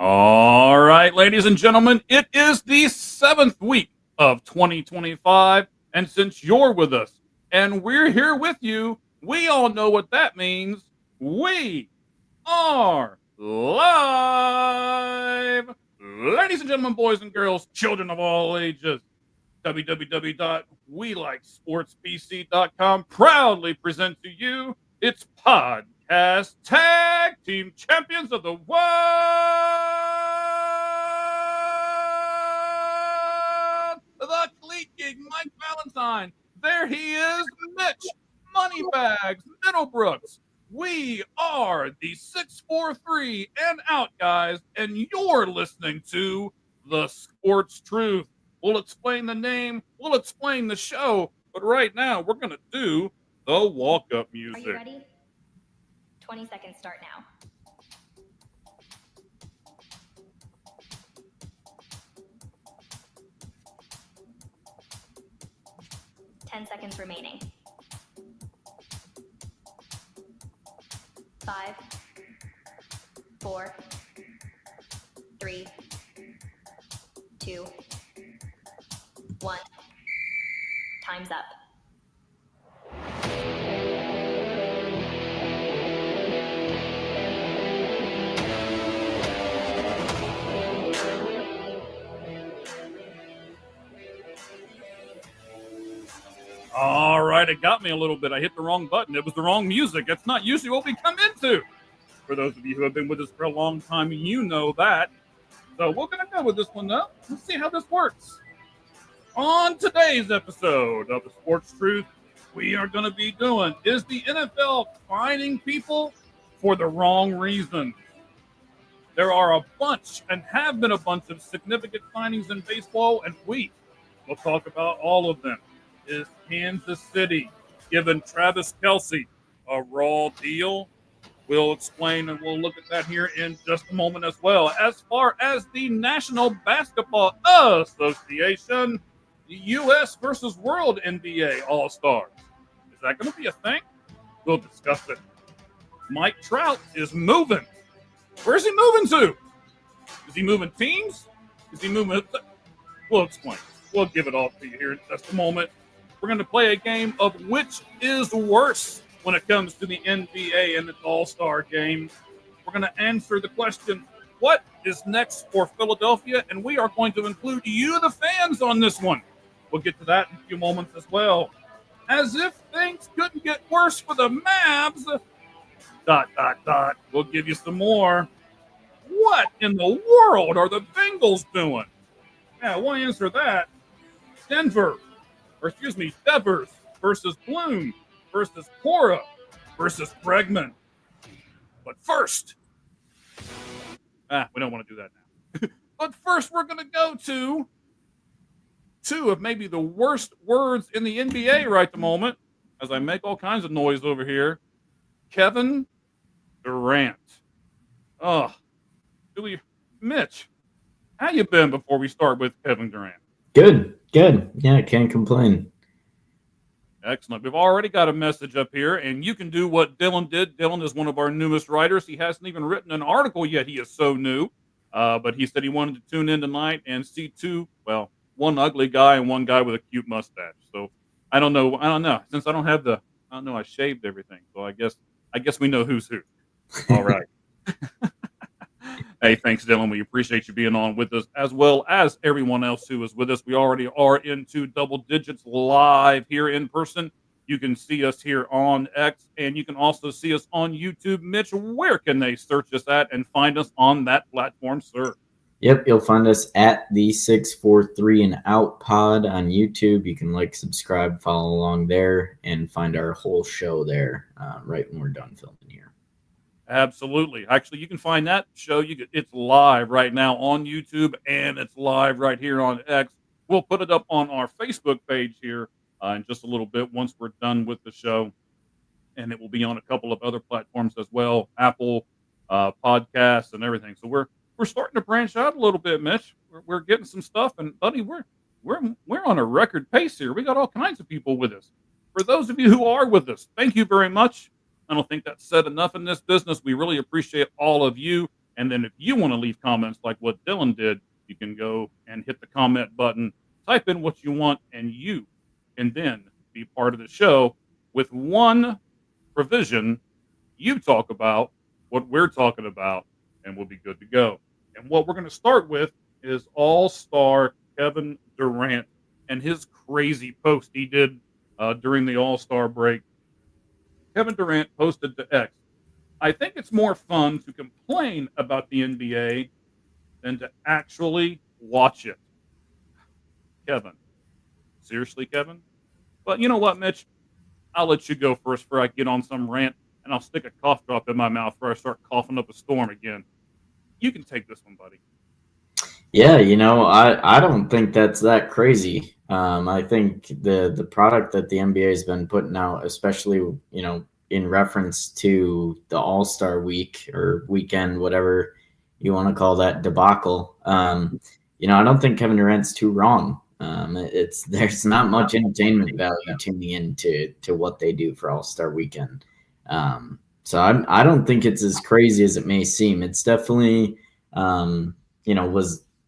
All right, ladies and gentlemen, it is the 7th week of 2025. And since you're with us and we're here with you, we all know what that means. We are live. Ladies and gentlemen, boys and girls, children of all ages, www.welikesportspc.com proudly present to you its podcast tag team champions of the world, the Cleat King, Mike Valentine. There he is, Mitch Moneybags Middlebrooks. We are the 643 and out guys, and you're listening to the Sportz Truth. We'll explain the name, we'll explain the show, but right now we're going to do the walk-up music. Are you ready? 20 seconds start now. Ten seconds remaining. 5, 4, 3, 2, 1. Time's up. All right, it got me a little bit. I hit the wrong button. It was the wrong music. That's not usually what we come into. For those of you who have been with us for a long time, you know that. So we're going to go with this one, though. Let's see how this works. On today's episode of the Sportz Truth, we are going to be doing, is the NFL fining people for the wrong reasons? There are a bunch and have been a bunch of significant findings in baseball, and we'll talk about all of them. Is Kansas City giving Travis Kelce a raw deal? We'll explain and we'll look at that here in just a moment as well. As far as the National Basketball Association, the U.S. versus World NBA All-Stars. Is that going to be a thing? We'll discuss it. Mike Trout is moving. Where's he moving to? Is he moving teams? Is he moving? We'll explain. We'll give it all to you here in just a moment. We're going to play a game of which is worse when it comes to the NBA and its All-Star game. We're going to answer the question, what is next for Philadelphia? And we are going to include you, the fans, on this one. We'll get to that in a few moments as well. As if things couldn't get worse for the Mavs. ... We'll give you some more. What in the world are the Bengals doing? Yeah, we'll answer that. Devers versus Bloom versus Cora versus Bregman. But first, we don't want to do that now. But first, we're going to go to two of maybe the worst words in the NBA right at the moment, as I make all kinds of noise over here. Kevin Durant. Mitch, how you been before we start with Kevin Durant? Good. Yeah, can't complain. Excellent. We've already got a message up here, and you can do what Dylan did. Dylan is one of our newest writers. He hasn't even written an article yet. He is so new. But he said he wanted to tune in tonight and see one ugly guy and one guy with a cute mustache. So I don't know. Since I don't have I shaved everything. So I guess we know who's who. All right. Hey, thanks, Dylan. We appreciate you being on with us, as well as everyone else who is with us. We already are into double digits live here in person. You can see us here on X, and you can also see us on YouTube. Mitch, where can they search us at and find us on that platform, sir? Yep, you'll find us at the 643 and Out Pod on YouTube. You can subscribe, follow along there, and find our whole show there right when we're done filming here. Absolutely. Actually, you can find that show. It's live right now on YouTube, and it's live right here on X. We'll put it up on our Facebook page here in just a little bit once we're done with the show, and it will be on a couple of other platforms as well, Apple podcasts and everything. So we're starting to branch out a little bit, Mitch. We're getting some stuff, and buddy, we're on a record pace here. We got all kinds of people with us. For those of you who are with us, thank you very much. I don't think that's said enough in this business. We really appreciate all of you. And then if you want to leave comments like what Dylan did, you can go and hit the comment button, type in what you want, and you can then be part of the show with one provision. You talk about what we're talking about, and we'll be good to go. And what we're going to start with is All-Star Kevin Durant and his crazy post he did during the All-Star break. Kevin Durant posted to X, "I think it's more fun to complain about the NBA than to actually watch it." Kevin. Seriously, Kevin? But you know what, Mitch? I'll let you go first before I get on some rant, and I'll stick a cough drop in my mouth before I start coughing up a storm again. You can take this one, buddy. Yeah, I don't think that's that crazy. I think the product that the NBA has been putting out, especially in reference to the All-Star week or weekend, whatever you want to call that debacle. I don't think Kevin Durant's too wrong. There's not much entertainment value tuning into what they do for All-Star weekend. So I don't think it's as crazy as it may seem. It's definitely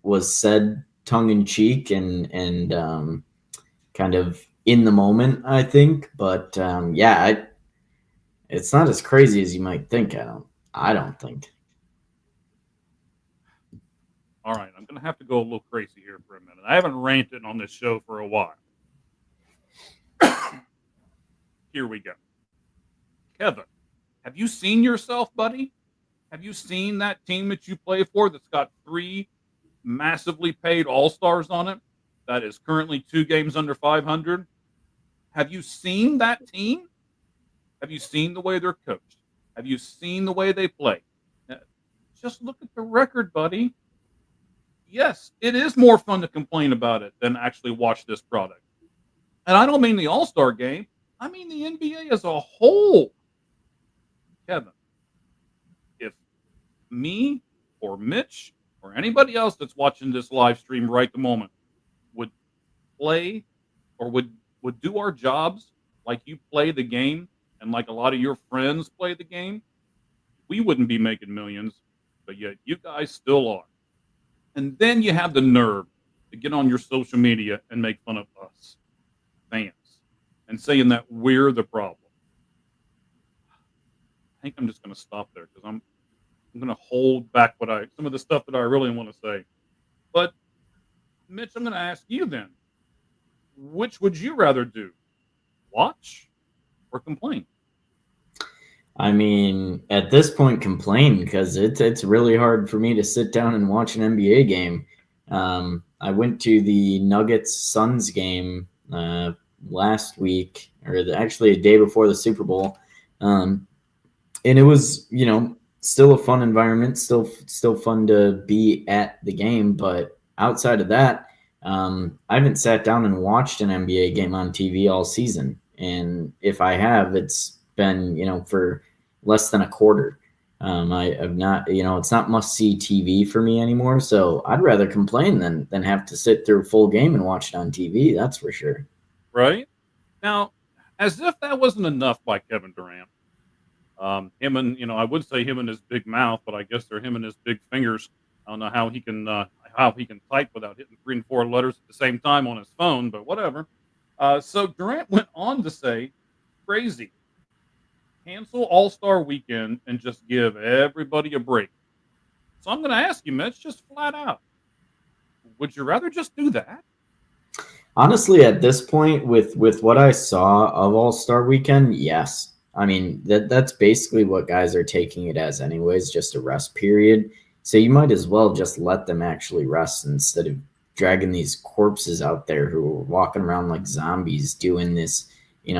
was said tongue in cheek and kind of in the moment, I think. But it's not as crazy as you might think. I don't think. All right, I'm going to have to go a little crazy here for a minute. I haven't ranted on this show for a while. Here we go. Kevin, have you seen yourself, buddy? Have you seen that team that you play for that's got 3 massively paid All-Stars on it that is currently 2 games under 500? Have you seen that team? Have you seen the way they're coached? Have you seen the way they play? Just look at the record, buddy. Yes, it is more fun to complain about it than actually watch this product. And I don't mean the All-Star game. I mean the NBA as a whole. Kevin, if me or Mitch or anybody else that's watching this live stream right the moment would play or would do our jobs like you play the game and like a lot of your friends play the game, we wouldn't be making millions, but yet you guys still are. And then you have the nerve to get on your social media and make fun of us, fans, and saying that we're the problem. I think I'm just going to stop there because I'm going to hold back some of the stuff that I really want to say. But Mitch, I'm going to ask you then, which would you rather do? Watch or complain? I mean, at this point, complain because it's really hard for me to sit down and watch an NBA game. I went to the Nuggets Suns game last week, or actually a day before the Super Bowl, and it was still a fun environment, still fun to be at the game. But outside of that, I haven't sat down and watched an NBA game on TV all season, and if I have, it's been for less than a quarter. I have not, it's not must see TV for me anymore. So I'd rather complain than have to sit through a full game and watch it on TV. That's for sure. Right now, as if that wasn't enough by Kevin Durant. Him and I would say him and his big mouth, but I guess they're him and his big fingers. I don't know how he can type without hitting 3 and 4 letters at the same time on his phone, but whatever. So Durant went on to say, crazy. Cancel All-Star weekend and just give everybody a break. So I'm going to ask you, Mitch, just flat out, would you rather just do that? Honestly, at this point, with what I saw of All-Star weekend, yes. I mean, that's basically what guys are taking it as anyways, just a rest period. So you might as well just let them actually rest instead of dragging these corpses out there who are walking around like zombies doing this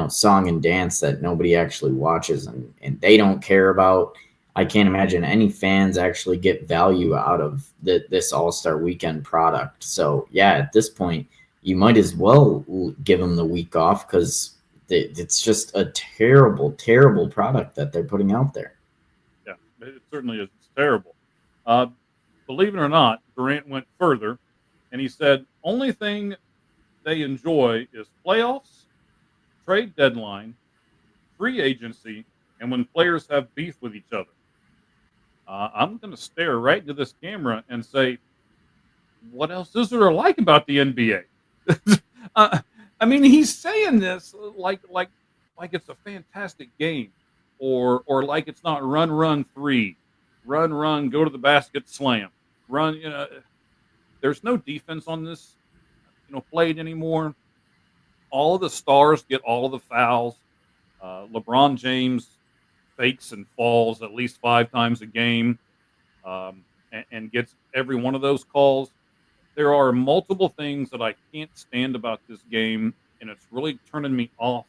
song and dance that nobody actually watches and they don't care about. I can't imagine any fans actually get value out of this All-Star weekend product. So yeah, at this point, you might as well give them the week off because it's just a terrible, terrible product that they're putting out there. Yeah, it certainly is. It's terrible. Believe it or not, Durant went further and he said, only thing they enjoy is playoffs, trade deadline, free agency, and when players have beef with each other. I'm going to stare right into this camera and say, what else is there to like about the NBA? uh, I mean, he's saying this like it's a fantastic game, or like it's not run run three, run run go to the basket slam, run. There's no defense on this played anymore. All of the stars get all of the fouls. LeBron James fakes and falls at least 5 times a game, and gets every one of those calls. There are multiple things that I can't stand about this game, and it's really turning me off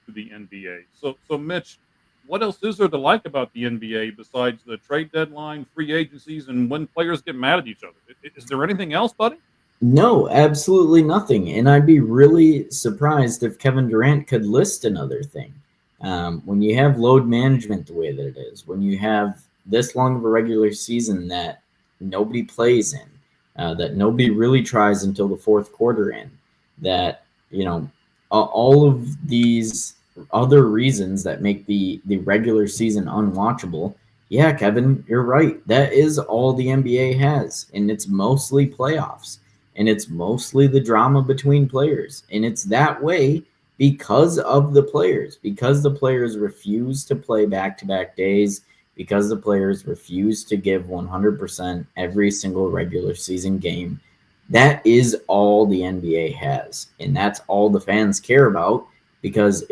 to the NBA. So Mitch, what else is there to like about the NBA besides the trade deadline, free agencies, and when players get mad at each other? Is there anything else, buddy? No, absolutely nothing. And I'd be really surprised if Kevin Durant could list another thing. When you have load management the way that it is, when you have this long of a regular season that nobody plays in, that nobody really tries until the fourth quarter in, that, all of these other reasons that make the regular season unwatchable. Yeah, Kevin, you're right. That is all the NBA has, and it's mostly playoffs. And it's mostly the drama between players. And it's that way because of the players, because the players refuse to play back-to-back days, because the players refuse to give 100% every single regular season game. That is all the NBA has. And that's all the fans care about, because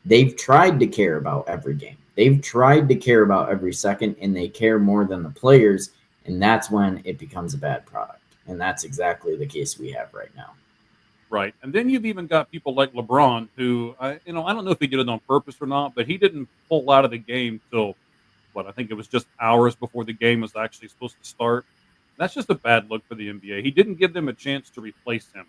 they've tried to care about every game. They've tried to care about every second, and they care more than the players. And that's when it becomes a bad product. And that's exactly the case we have right now. Right. And then you've even got people like LeBron who, I don't know if he did it on purpose or not, but he didn't pull out of the game till, I think it was just hours before the game was actually supposed to start. That's just a bad look for the NBA. He didn't give them a chance to replace him.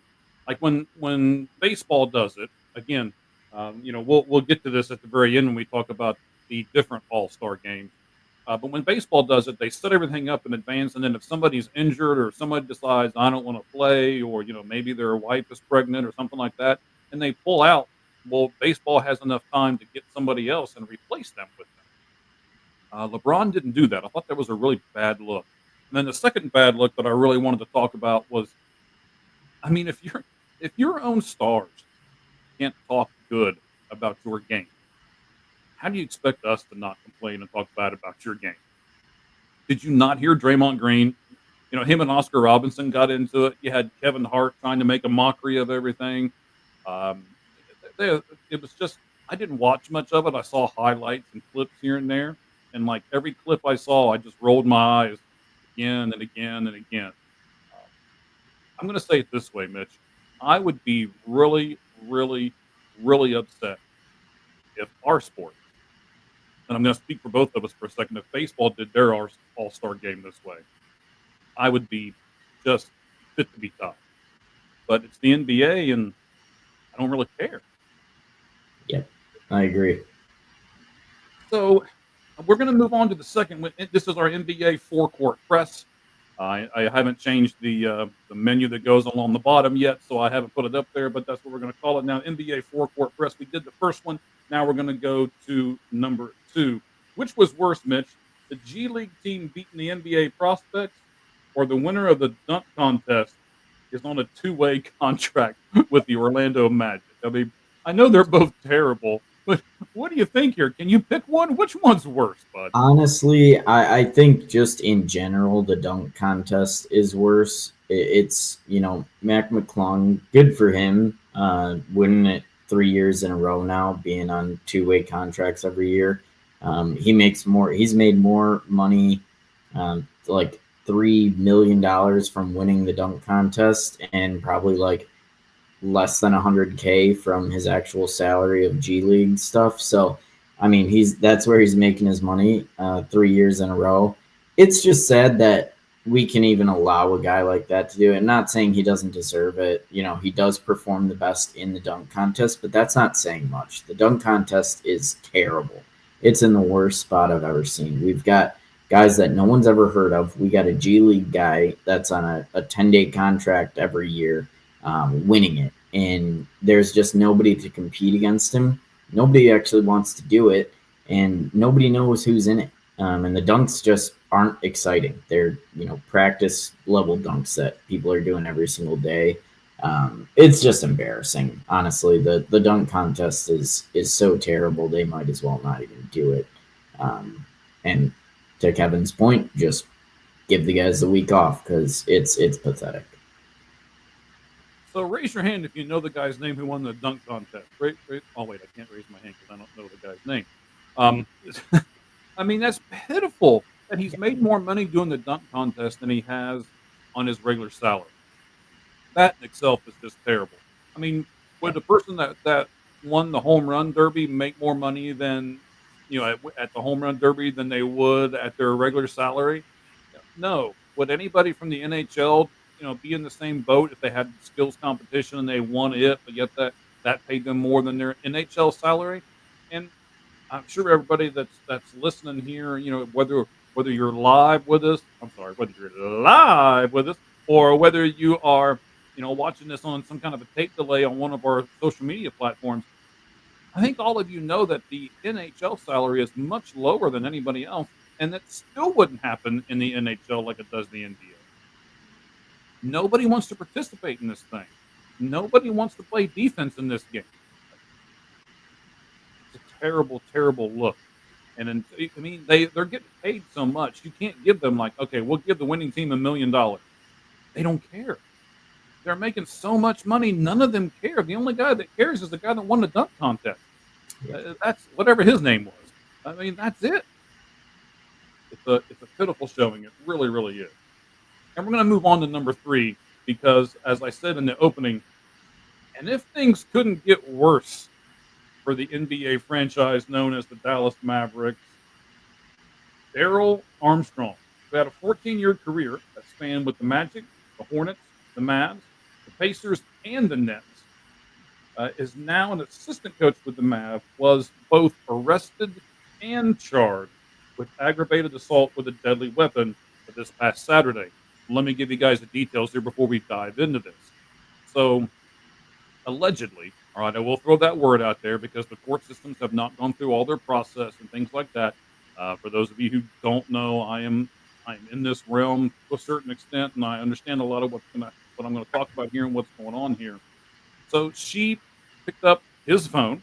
Like when baseball does it, again, we'll get to this at the very end when we talk about the different All-Star games. But when baseball does it, they set everything up in advance, and then if somebody's injured or somebody decides I don't want to play, or maybe their wife is pregnant or something like that, and they pull out, well, baseball has enough time to get somebody else and replace them with them. LeBron didn't do that. I thought that was a really bad look. And then the second bad look that I really wanted to talk about was, I mean, if your own stars can't talk good about your game, how do you expect us to not complain and talk bad about your game? Did you not hear Draymond Green? Him and Oscar Robinson got into it. You had Kevin Hart trying to make a mockery of everything. It was just, I didn't watch much of it. I saw highlights and clips here and there. And like every clip I saw, I just rolled my eyes again and again and again. I'm going to say it this way, Mitch. I would be really, really, really upset if our sport, and I'm going to speak for both of us for a second, if baseball did their all-star game this way, I would be just fit to be tough. But it's the NBA, and I don't really care. Yep, I agree. So we're going to move on to the second. This is our NBA four-court press. I haven't changed the menu that goes along the bottom yet, so I haven't put it up there, but that's what we're going to call it now, NBA four-court press. We did the first one. Now we're going to go to number 2. Which was worse, Mitch? The G League team beating the NBA prospects, or the winner of the dunk contest is on a 2-way contract with the Orlando Magic? I mean, I know they're both terrible, but what do you think here? Can you pick one? Which one's worse, bud? Honestly, I think just in general, the dunk contest is worse. It's, Mac McClung, good for him, winning it 3 years in a row now, being on 2-way contracts every year. He's made more money, like $3 million from winning the dunk contest, and probably like less than $100K from his actual salary of G League stuff. So, I mean, that's where he's making his money 3 years in a row. It's just sad that we can even allow a guy like that to do it. Not saying he doesn't deserve it. He does perform the best in the dunk contest, but that's not saying much. The dunk contest is terrible. It's in the worst spot I've ever seen. We've got guys that no one's ever heard of. We got a G League guy that's on a 10-day contract every year, winning it. And there's just nobody to compete against him. Nobody actually wants to do it, and nobody knows who's in it. And the dunks just aren't exciting. They're, practice level dunks that people are doing every single day. It's just embarrassing, honestly. The dunk contest is so terrible. They might as well not even do it. And to Kevin's point, just give the guys the week off because it's pathetic. So raise your hand if you know the guy's name who won the dunk contest. Oh wait, I can't raise my hand because I don't know the guy's name. I mean, that's pitiful that he's made more money doing the dunk contest than he has on his regular salary. That in itself is just terrible. I mean, would the person that won the home run derby make more money than at the home run derby than they would at their regular salary? No. Would anybody from the NHL be in the same boat if they had skills competition and they won it, but yet that paid them more than their NHL salary? And I'm sure everybody that's listening here, whether you're live with us, whether you're live with us, or whether you are, watching this on some kind of a tape delay on one of our social media platforms, I think all of you know that the NHL salary is much lower than anybody else, and that still wouldn't happen in the NHL like it does the NBA. Nobody wants to participate in this thing. Nobody wants to play defense in this game. It's a terrible, terrible look. And then, I mean, they're getting paid so much. You can't give them like, okay, we'll give the winning team $1 million. They don't care. They're making so much money. None of them care. The only guy that cares is the guy that won the dunk contest. Yeah. That's whatever his name was. I mean, that's it. It's a pitiful showing. It really, really is. And we're going to move on to number 3 because, as I said in the opening, and if things couldn't get worse for the NBA franchise known as the Dallas Mavericks, Darryl Armstrong, who had a 14-year career that spanned with the Magic, the Hornets, the Mavs, the Pacers, and the Nets, is now an assistant coach with the Mavs, was both arrested and charged with aggravated assault with a deadly weapon this past Saturday. Let me give you guys the details here before we dive into this. So, allegedly, all right, I will throw that word out there because the court systems have not gone through all their process and things like that. For those of you who don't know, I am in this realm to a certain extent, and I understand a lot of what I'm going to talk about here and what's going on here. So she picked up his phone.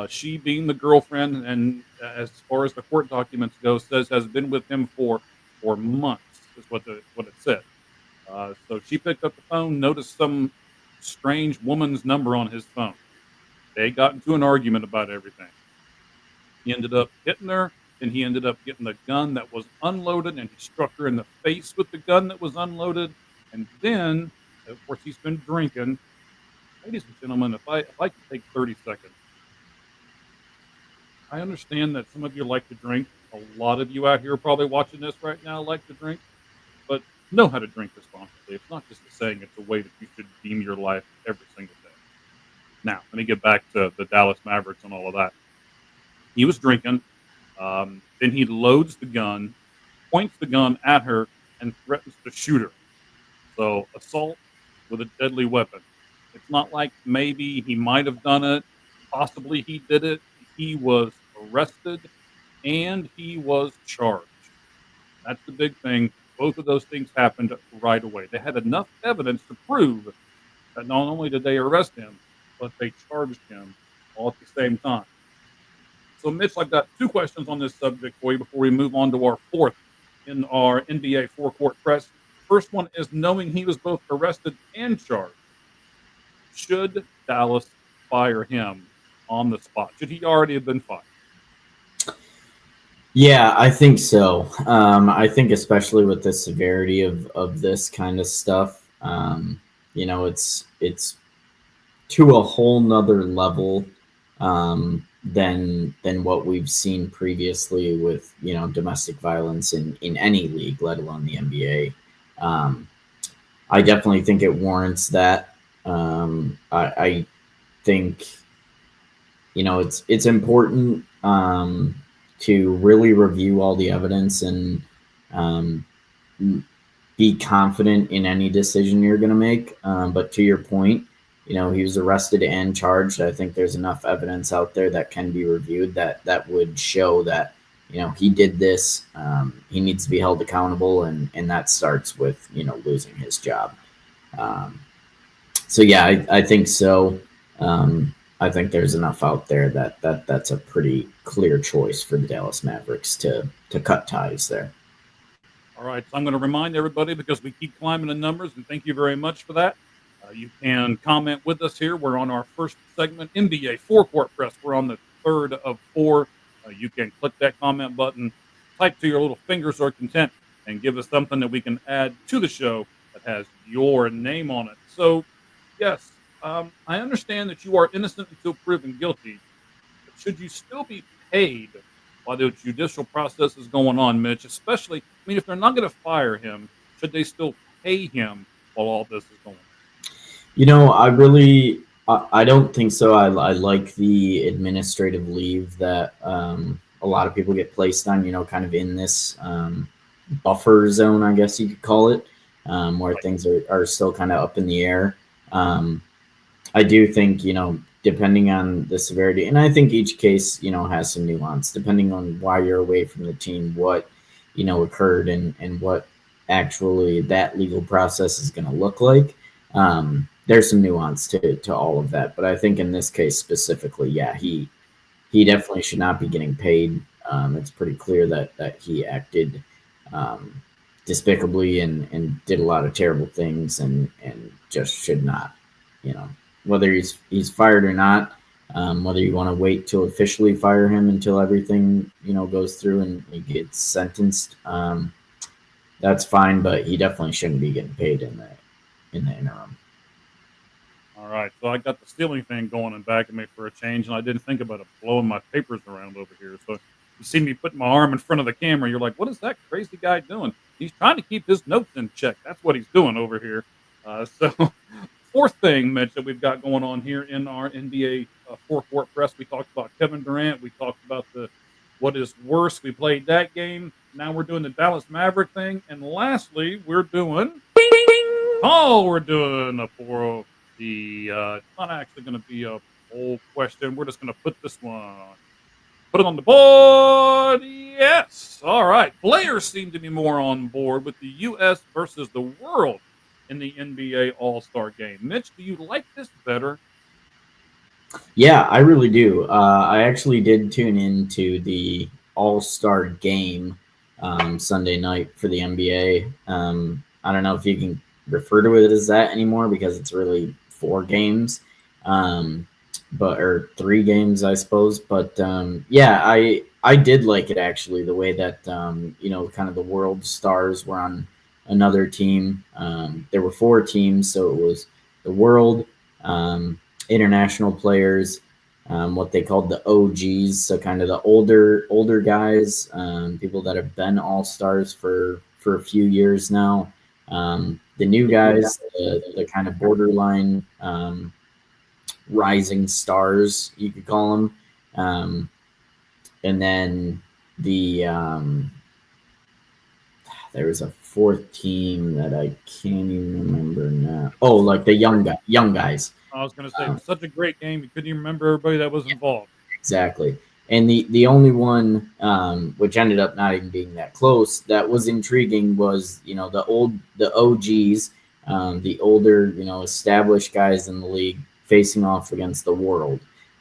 She, being the girlfriend, and as far as the court documents go, says has been with him for months. Is what it said. So she picked up the phone, noticed some strange woman's number on his phone. They got into an argument about everything. He ended up hitting her, and he ended up getting the gun that was unloaded, and he struck her in the face with the gun that was unloaded. And then, of course, he's been drinking. Ladies and gentlemen, if I could take 30 seconds. I understand that some of you like to drink. A lot of you out here probably watching this right now like to drink. But know how to drink responsibly. It's not just a saying, it's a way that you should deem your life every single day. Now, let me get back to the Dallas Mavericks and all of that. He was drinking. Then he loads the gun, points the gun at her, and threatens to shoot her. So, assault with a deadly weapon. It's not like maybe he might have done it. Possibly he did it. He was arrested, and he was charged. That's the big thing. Both of those things happened right away. They had enough evidence to prove that not only did they arrest him, but they charged him all at the same time. So, Mitch, I've got 2 questions on this subject for you before we move on to our 4th in our NBA four-court press. First one is, knowing he was both arrested and charged, should Dallas fire him on the spot? Should he already have been fired? Yeah, I think so. I think especially with the severity of this kind of stuff, it's to a whole nother level than what we've seen previously with domestic violence in any league, let alone the NBA. I definitely think it warrants that. I think it's important to really review all the evidence and be confident in any decision you're going to make. But to your point, he was arrested and charged. I think there's enough evidence out there that can be reviewed that would show that, he did this. He needs to be held accountable, and that starts with losing his job. So yeah, I think so. I think there's enough out there that's a pretty clear choice for the Dallas Mavericks to cut ties there. All right, so I'm going to remind everybody because we keep climbing the numbers, and thank you very much for that. You can comment with us here. We're on our first segment, NBA Four-Court Press. We're on the third of four. You can click that comment button, type to your little fingers or content, and give us something that we can add to the show that has your name on it. So, yes, I understand that you are innocent until proven guilty, but should you still be paid while the judicial process is going on, Mitch? Especially, I mean, if they're not going to fire him, should they still pay him while all this is going on? I don't think so. I like the administrative leave that a lot of people get placed on, kind of in this buffer zone, I guess you could call it, where things are still kind of up in the air. I do think, depending on the severity, and I think each case, has some nuance, depending on why you're away from the team, what, occurred, and what actually that legal process is going to look like. There's some nuance to all of that. But I think in this case specifically, yeah, he definitely should not be getting paid. It's pretty clear that he acted despicably and did a lot of terrible things and just should not, whether he's fired or not, whether you want to wait to officially fire him until everything, goes through and he gets sentenced, that's fine, but he definitely shouldn't be getting paid in the interim. All right, so I got the stealing thing going in back of me for a change, and I didn't think about it blowing my papers around over here. So you see me putting my arm in front of the camera, you're like, what is that crazy guy doing? He's trying to keep his notes in check. That's what he's doing over here. So fourth thing, Mitch, that we've got going on here in our NBA Four-Court Press, we talked about Kevin Durant. We talked about what is worse. We played that game. Now we're doing the Dallas Maverick thing. And lastly, we're doing we're doing a 4 it's not actually going to be a poll question. We're just going to put this one, put it on the board. Yes. All right. Players seem to be more on board with the U.S. versus the world in the NBA All-Star game. Mitch, do you like this better? Yeah, I really do. I actually did tune into the All-Star game Sunday night for the NBA. I don't know if you can refer to it as that anymore because it's really 4 games, or 3 games, I suppose. But yeah, I did like it actually. The way that kind of the world stars were on another team. There were 4 teams, so it was the world, international players, what they called the OGs, so kind of the older guys, people that have been all stars for a few years now. The new guys, the kind of borderline rising stars, you could call them. And then there was a 4th team that I can't even remember now. Oh, like the young guys. I was going to say, it was such a great game. You couldn't even remember everybody that was involved. Exactly. And the only one, which ended up not even being that close, that was intriguing was, the OGs, the older, established guys in the league facing off against the world,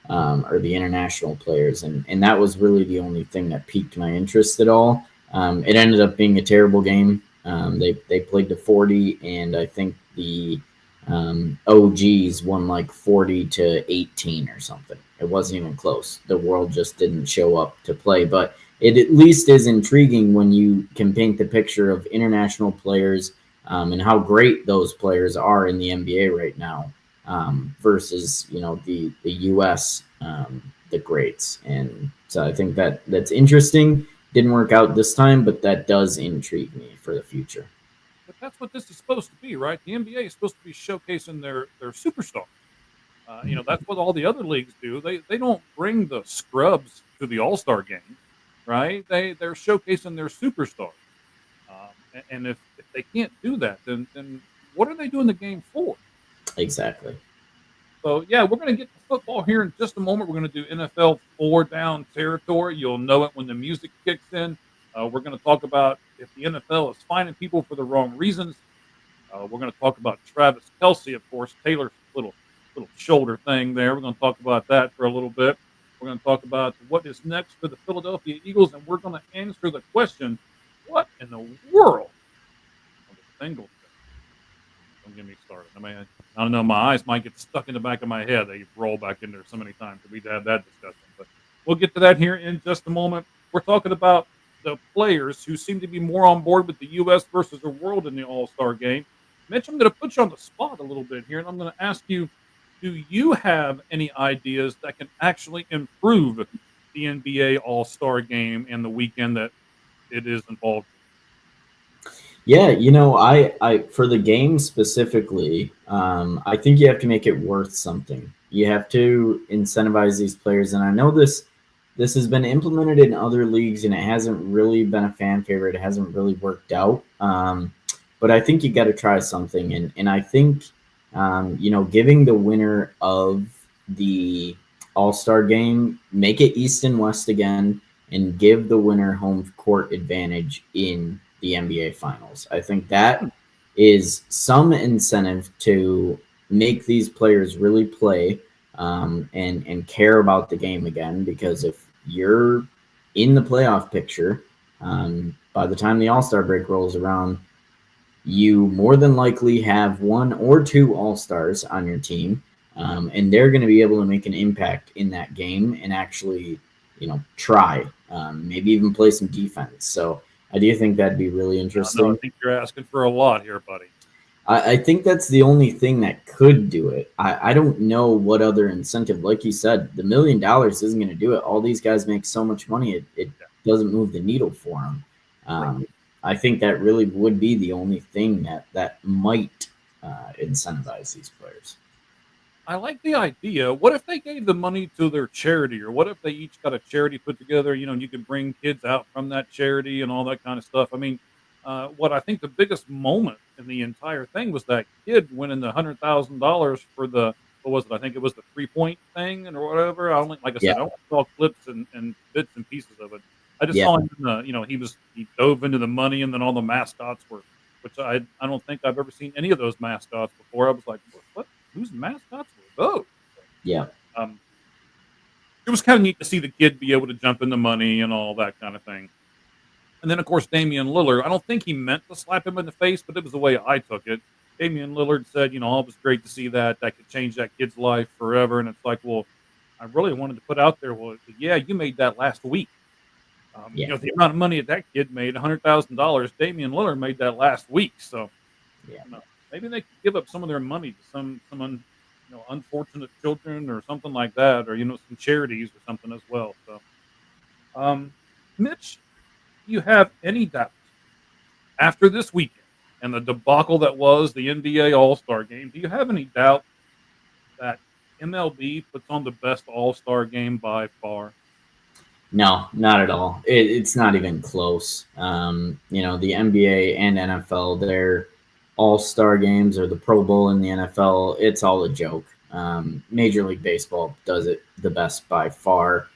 or the international players. And that was really the only thing that piqued my interest at all. It ended up being a terrible game. They played to 40, and I think the OGs won like 40-18 or something. It wasn't even close. The world just didn't show up to play. But it at least is intriguing when you can paint the picture of international players and how great those players are in the NBA right now versus, the U.S., the greats. And so I think that's interesting. Didn't work out this time, but that does intrigue me for the future. But that's what this is supposed to be, right? The NBA is supposed to be showcasing their superstars. That's what all the other leagues do. They don't bring the scrubs to the All-Star game, right? They're showcasing their superstars. And if they can't do that, then what are they doing the game for? Exactly. So, yeah, we're going to get to football here in just a moment. We're going to do NFL four down territory. You'll know it when the music kicks in. We're going to talk about if the NFL is finding people for the wrong reasons. We're going to talk about Travis Kelsey, of course, Taylor's little shoulder thing there. We're going to talk about that for a little bit. We're going to talk about what is next for the Philadelphia Eagles, and we're going to answer the question: what in the world are the Bengals? Don't get me started. I mean, I don't know. My eyes might get stuck in the back of my head. They roll back in there so many times that we'd have that discussion. But we'll get to that here in just a moment. We're talking about the players who seem to be more on board with the U.S. versus the world in the All Star game. Mitch, I'm going to put you on the spot a little bit here, and I'm going to ask you: do you have any ideas that can actually improve the NBA All Star game and the weekend that it is involved in? Yeah, I for the game specifically, I think you have to make it worth something. You have to incentivize these players, and I know this has been implemented in other leagues, and it hasn't really been a fan favorite. It hasn't really worked out, but I think you got to try something, and I think giving the winner of the All Star game, make it East and West again, and give the winner home court advantage in the NBA Finals. I think that is some incentive to make these players really play and care about the game again. Because if you're in the playoff picture, by the time the All-Star break rolls around, you more than likely have one or two All-Stars on your team, and they're going to be able to make an impact in that game and actually, try, maybe even play some defense. So I do think that'd be really interesting. No, I think you're asking for a lot here, buddy. I think that's the only thing that could do it. I don't know what other incentive. Like you said, the $1 million isn't going to do it. All these guys make so much money, it doesn't move the needle for them. Right. I think that really would be the only thing that might incentivize these players. I like the idea. What if they gave the money to their charity, or what if they each got a charity put together? And you could bring kids out from that charity and all that kind of stuff. I mean, what I think the biggest moment in the entire thing was that kid winning the $100,000 for the what was it? I think it was the 3-point thing and or whatever. Like I said, I only saw clips and bits and pieces of it. I just saw him in he dove into the money, and then all the mascots were, which I don't think I've ever seen any of those mascots before. I was like, what? Whose mascots were those? Yeah. It was kind of neat to see the kid be able to jump in the money and all that kind of thing. And then, of course, Damian Lillard, I don't think he meant to slap him in the face, but it was the way I took it. Damian Lillard said, it was great to see that. That could change that kid's life forever. And it's like, well, I really wanted to put out there, well, yeah, you made that last week. The amount of money that kid made, $100,000, Damian Lillard made that last week. So, maybe they could give up some of their money to some unfortunate children or something like that, or some charities or something as well. So, Mitch, do you have any doubt after this weekend and the debacle that was the NBA All-Star game? Do you have any doubt that MLB puts on the best All-Star game by far? No, not at all. It's not even close. The NBA and NFL, their All-Star games or the Pro Bowl in the NFL, it's all a joke. Major League Baseball does it the best by far.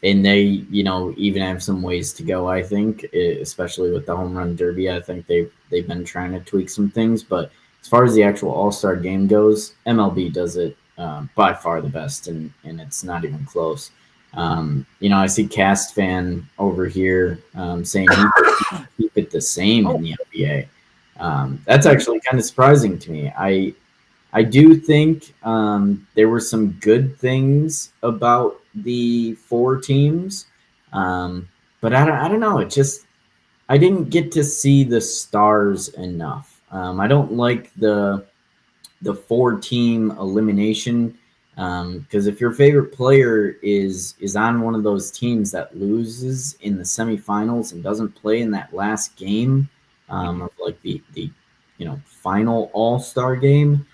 And they, even have some ways to go, I think, especially with the home run derby. I think they've been trying to tweak some things. But as far as the actual All-Star game goes, MLB does it by far the best, and it's not even close. I see Cast Fan over here saying he could keep it the same in the NBA. That's actually kind of surprising to me. I do think there were some good things about the 4 teams, but I don't know. I didn't get to see the stars enough. I don't like the 4-team elimination. Because if your favorite player is on one of those teams that loses in the semifinals and doesn't play in that last game of like the final All-Star game,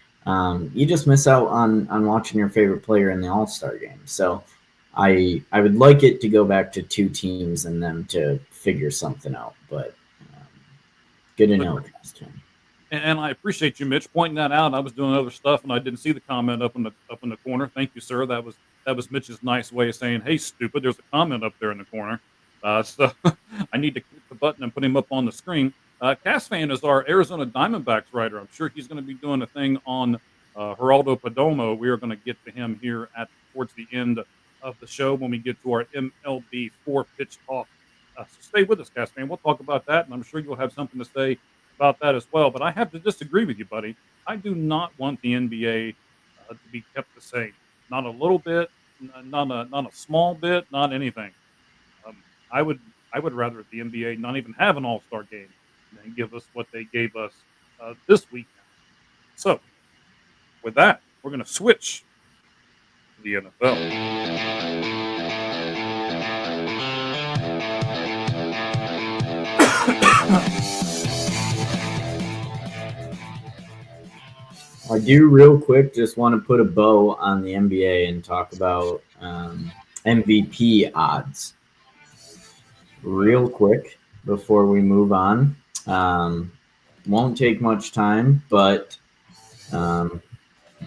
you just miss out on watching your favorite player in the All-Star game. So I would like it to go back to 2 teams and them to figure something out. But good to know. And I appreciate you, Mitch, pointing that out. I was doing other stuff and I didn't see the comment up in the corner. Thank you, sir. That was Mitch's nice way of saying, "Hey, stupid, there's a comment up there in the corner." So I need to click the button and put him up on the screen. Cass Fan is our Arizona Diamondbacks writer. I'm sure he's going to be doing a thing on Geraldo Perdomo. We are going to get to him here at towards the end of the show when we get to our MLB four pitch talk. So stay with us, Cass Fan. We'll talk about that, and I'm sure you'll have something to say about that as well. But I have to disagree with you, buddy. I do not want the NBA to be kept the same. Not a little bit, not a small bit, not anything. Um, I would I would rather the NBA not even have an All Star game than give us what they gave us this weekend. So with that, we're going to switch to the NFL. I do real quick just want to put a bow on the NBA and talk about MVP odds real quick before we move on. Won't take much time, but the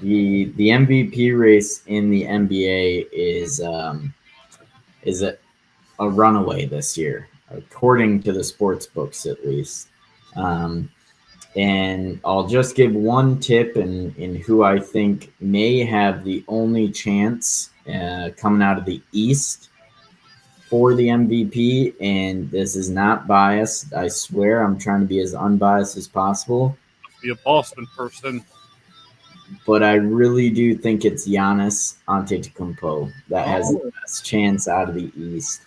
MVP race in the NBA is a runaway this year, according to the sports books at least. And I'll just give one tip in who I think may have the only chance coming out of the East for the MVP. And this is not biased. I swear I'm trying to be as unbiased as possible. Must be a Boston person. But I really do think it's Giannis Antetokounmpo that has the best chance out of the East.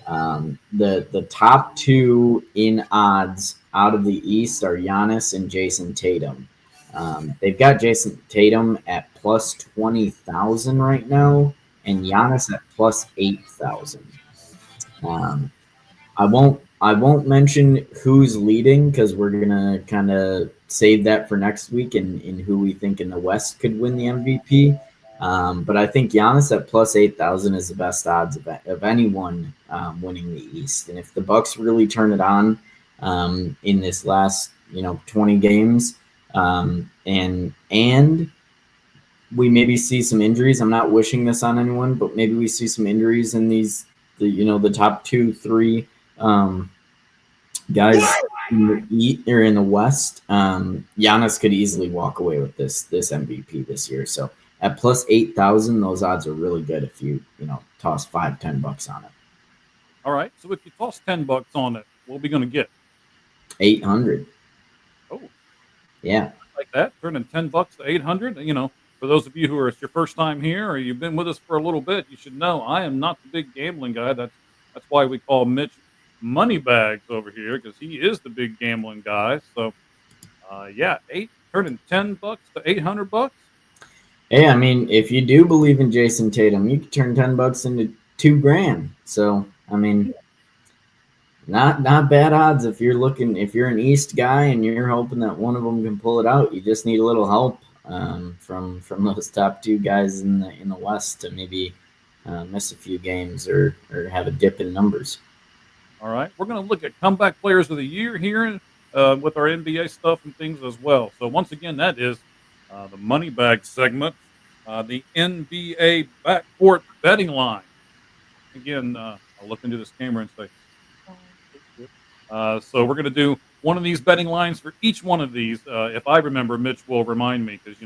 The top two in odds out of the East are Giannis and Jason Tatum. They've got Jason Tatum at plus 20,000 right now, and Giannis at plus 8,000. I won't mention who's leading because we're gonna kind of save that for next week and in who we think in the West could win the MVP. But I think Giannis at plus 8,000 is the best odds of anyone winning the East. And if the Bucks really turn it on in this last 20 games, and we maybe see some injuries. I'm not wishing this on anyone, but maybe we see some injuries in the top 2-3 guys in the West. Giannis could easily walk away with this MVP this year. So at plus 8,000, those odds are really good if you toss $5-10 on it. All right. So if you toss $10 on it, what are we going to get? 800. Oh, yeah, like that. Turning $10 to 800. For those of you who are it's your first time here or you've been with us for a little bit, you should know I am not the big gambling guy. That's why we call Mitch Moneybags over here because he is the big gambling guy. So, turning $10 to $800. Hey, I mean, if you do believe in Jason Tatum, you could turn $10 into $2,000. So, I mean, not bad odds if you're an East guy and you're hoping that one of them can pull it out. You just need a little help from those top two guys in the West to maybe miss a few games or have a dip in numbers. All right, we're going to look at comeback players of the year here with our NBA stuff and things as well. So once again, that is the Moneybag segment, the NBA backcourt betting line. Again, I'll look into this camera and say, so we're going to do one of these betting lines for each one of these. If I remember, Mitch will remind me because,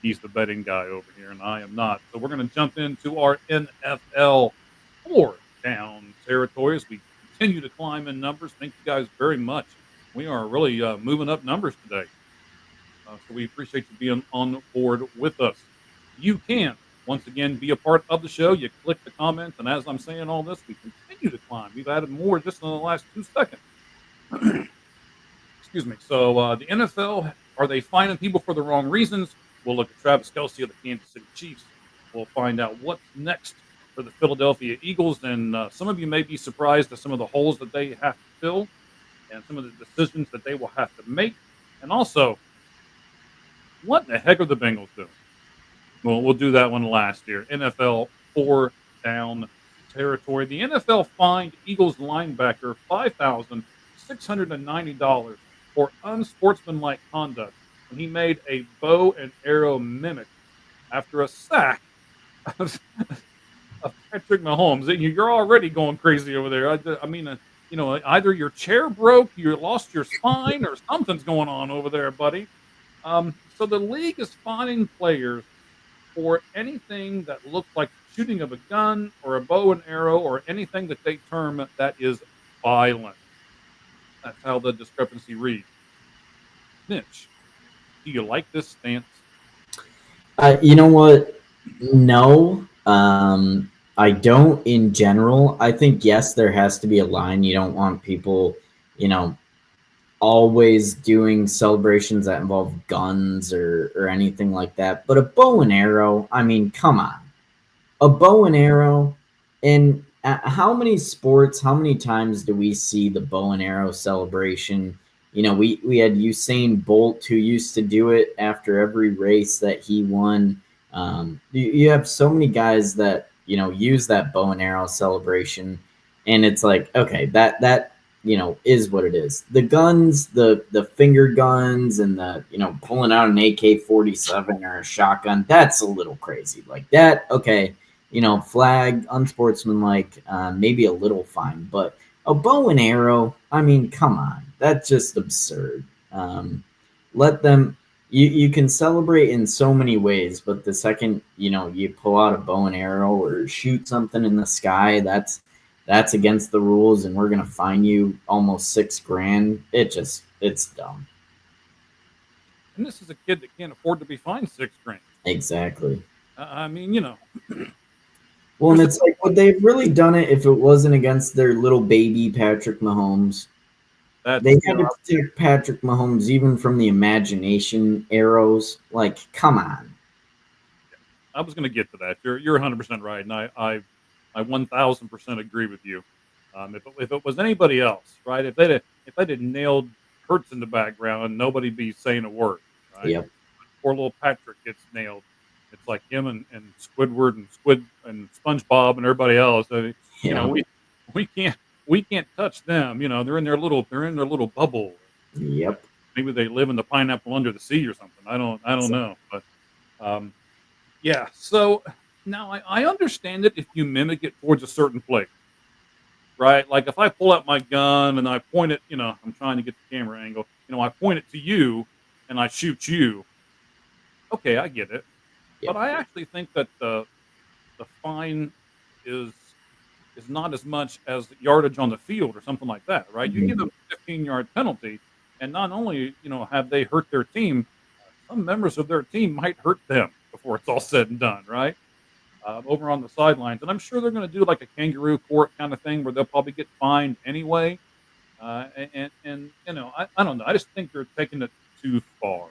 he's the betting guy over here and I am not. So we're going to jump into our NFL four-down territory as we continue to climb in numbers. Thank you guys very much. We are really moving up numbers today. So we appreciate you being on board with us. You can, once again, be a part of the show. You click the comments, and as I'm saying all this, we continue to climb. We've added more just in the last 2 seconds. Excuse me. So the NFL, are they fining people for the wrong reasons? We'll look at Travis Kelce of the Kansas City Chiefs. We'll find out what's next for the Philadelphia Eagles. And some of you may be surprised at some of the holes that they have to fill and some of the decisions that they will have to make. And also, what in the heck are the Bengals doing? Well, we'll do that one last year. NFL four-down territory. The NFL fined Eagles linebacker $5,690 for unsportsmanlike conduct when he made a bow and arrow mimic after a sack of, of Patrick Mahomes. You're already going crazy over there. I mean, either your chair broke, you lost your spine, or something's going on over there, buddy. So the league is fining players for anything that looks like shooting of a gun or a bow and arrow or anything that they term that is violent. That's how the discrepancy reads. Mitch, do you like this stance? You know what? No, I don't in general. I think, yes, there has to be a line. You don't want people, you know, always doing celebrations that involve guns or anything like that. But a bow and arrow, I mean, come on. A bow and arrow. And how many sports, how many times do we see the bow and arrow celebration? You know, we had Usain Bolt who used to do it after every race that he won. You have so many guys that, you know, use that bow and arrow celebration. And it's like, okay, that you know, is what it is. The guns, the finger guns, and the, you know, pulling out an AK-47 or a shotgun, that's a little crazy. Like that, okay, you know, flag, unsportsmanlike, maybe a little fine, but a bow and arrow, I mean, come on, that's just absurd. Let them. You can celebrate in so many ways, but the second, you know, you pull out a bow and arrow or shoot something in the sky, that's against the rules, and we're gonna fine you almost $6,000. It's dumb. And this is a kid that can't afford to be fined $6,000. Exactly. I mean, you know. Well, and it's like, would they have really done it if it wasn't against their little baby Patrick Mahomes? They had to protect Patrick Mahomes even from the imagination arrows. Like, come on. I was going to get to that. You're 100% right, and I 1,000% agree with you. If it was anybody else, right? If they'd nailed Hurts in the background, nobody'd be saying a word, right? Yep. Poor little Patrick gets nailed. It's like him and Squidward and Squid and SpongeBob and everybody else. I mean, you know, we can't touch them. You know, they're in their little bubble. Yep. Maybe they live in the pineapple under the sea or something. I don't know. But yeah. So now I understand it if you mimic it towards a certain place, right? Like if I pull out my gun and I point it, you know, I'm trying to get the camera angle. You know, I point it to you and I shoot you. Okay, I get it. Yep. But I actually think that the fine is not as much as yardage on the field or something like that, right? You give them a 15-yard penalty, and not only, you know, have they hurt their team, some members of their team might hurt them before it's all said and done, right? Over on the sidelines, and I'm sure they're going to do like a kangaroo court kind of thing where they'll probably get fined anyway. And you know, I don't know. I just think they're taking it too far.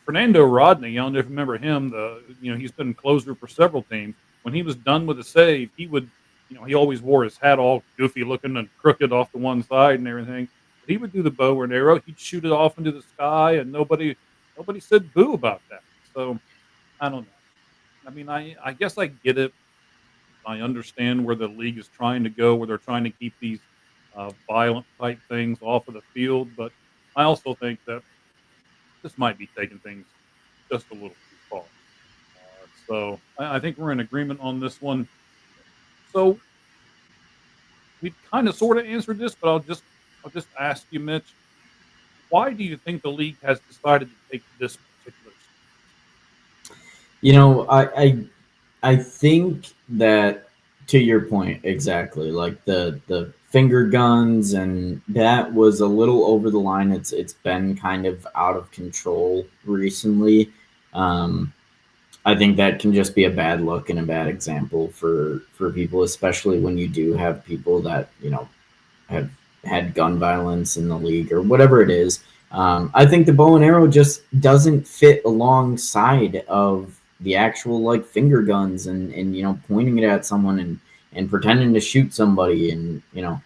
Fernando Rodney, I don't know if you remember him. He's been closer for several teams. When he was done with a save, he would, you know, he always wore his hat all goofy looking and crooked off to one side and everything. But he would do the bow and arrow. He'd shoot it off into the sky, and nobody said boo about that. So I don't know. I mean, I guess I get it. I understand where the league is trying to go, where they're trying to keep these violent type things off of the field. But I also think that this might be taking things just a little too far. So I think we're in agreement on this one. So we kind of sort of answered this, but I'll just ask you, Mitch, why do you think the league has decided to take this particular stance? You know, I think that, to your point, exactly, like the finger guns, and that was a little over the line. It's been kind of out of control recently. I think that can just be a bad look and a bad example for people, especially when you do have people that, you know, have had gun violence in the league or whatever it is. I think the bow and arrow just doesn't fit alongside of the actual like finger guns and you know, pointing it at someone and pretending to shoot somebody, and you know,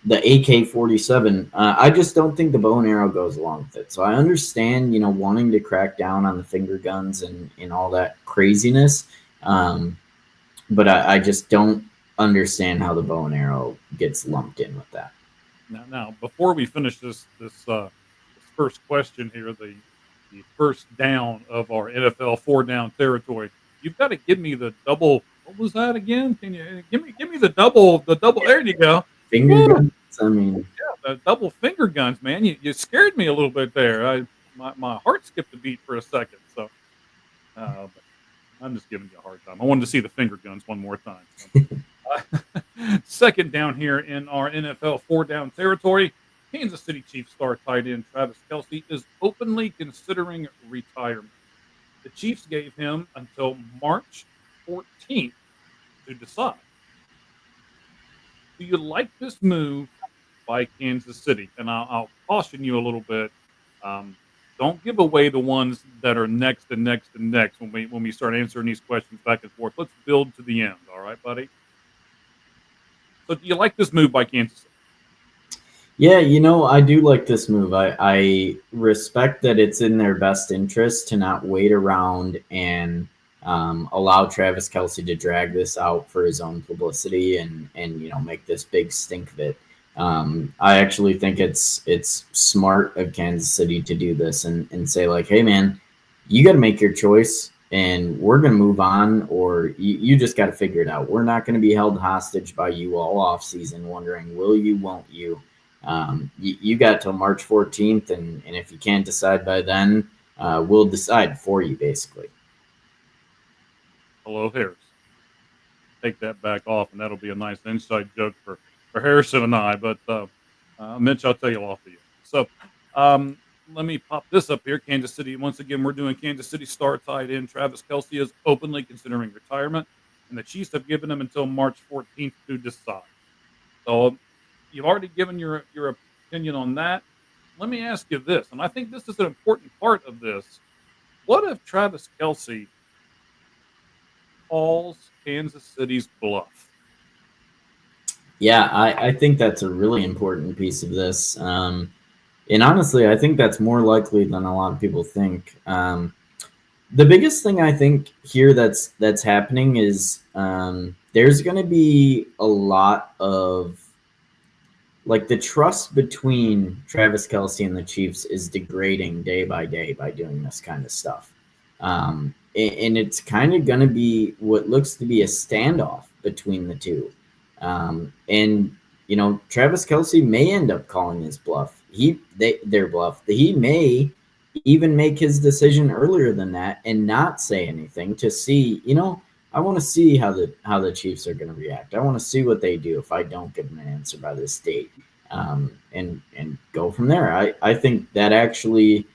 the AK-47. I just don't think the bow and arrow goes along with it. So I understand, you know, wanting to crack down on the finger guns and all that craziness. But I just don't understand how the bow and arrow gets lumped in with that. Now, before we finish this first question here, the first down of our NFL four down territory, you've got to give me the double. What was that again? Can you give me the double? There you go. Finger Woo! guns. I mean, Yeah, the double finger guns, man. You scared me a little bit there. My heart skipped a beat for a second. So, but I'm just giving you a hard time. I wanted to see the finger guns one more time. So. Second down here in our NFL four down territory, Kansas City Chiefs star tight end Travis Kelsey is openly considering retirement. The Chiefs gave him until March 14th to decide. Do you like this move by Kansas City? And I'll caution you a little bit. Um, don't give away the ones that are next and next and next when we start answering these questions back and forth. Let's build to the end. All right, buddy. So, do you like this move by Kansas City? yeah, I do like this move. I respect that it's in their best interest to not wait around and allow Travis Kelsey to drag this out for his own publicity and make this big stink of it. I actually think it's smart of Kansas City to do this and say like, hey man, you got to make your choice and we're going to move on, or you just got to figure it out. We're not going to be held hostage by you all off season wondering, will you, won't you? You got till March 14th, and if you can't decide by then, we'll decide for you, basically. Hello, Harris. Take that back off, and that'll be a nice inside joke for Harrison and I. But Mitch, I'll tell you off of you. So let me pop this up here. Kansas City, once again, we're doing Kansas City star tight end Travis Kelsey is openly considering retirement, and the Chiefs have given him until March 14th to decide. So you've already given your opinion on that. Let me ask you this, and I think this is an important part of this. What if Travis Kelsey calls Kansas City's bluff? Yeah, I think that's a really important piece of this. And honestly, I think that's more likely than a lot of people think. The biggest thing I think here that's happening is there's going to be a lot of like the trust between Travis Kelsey and the Chiefs is degrading day by day by doing this kind of stuff. And it's kind of going to be what looks to be a standoff between the two. And Travis Kelsey may end up calling his bluff. Their bluff. He may even make his decision earlier than that and not say anything to see. I want to see how the Chiefs are going to react. I want to see what they do if I don't give them an answer by this date, and go from there. I think that actually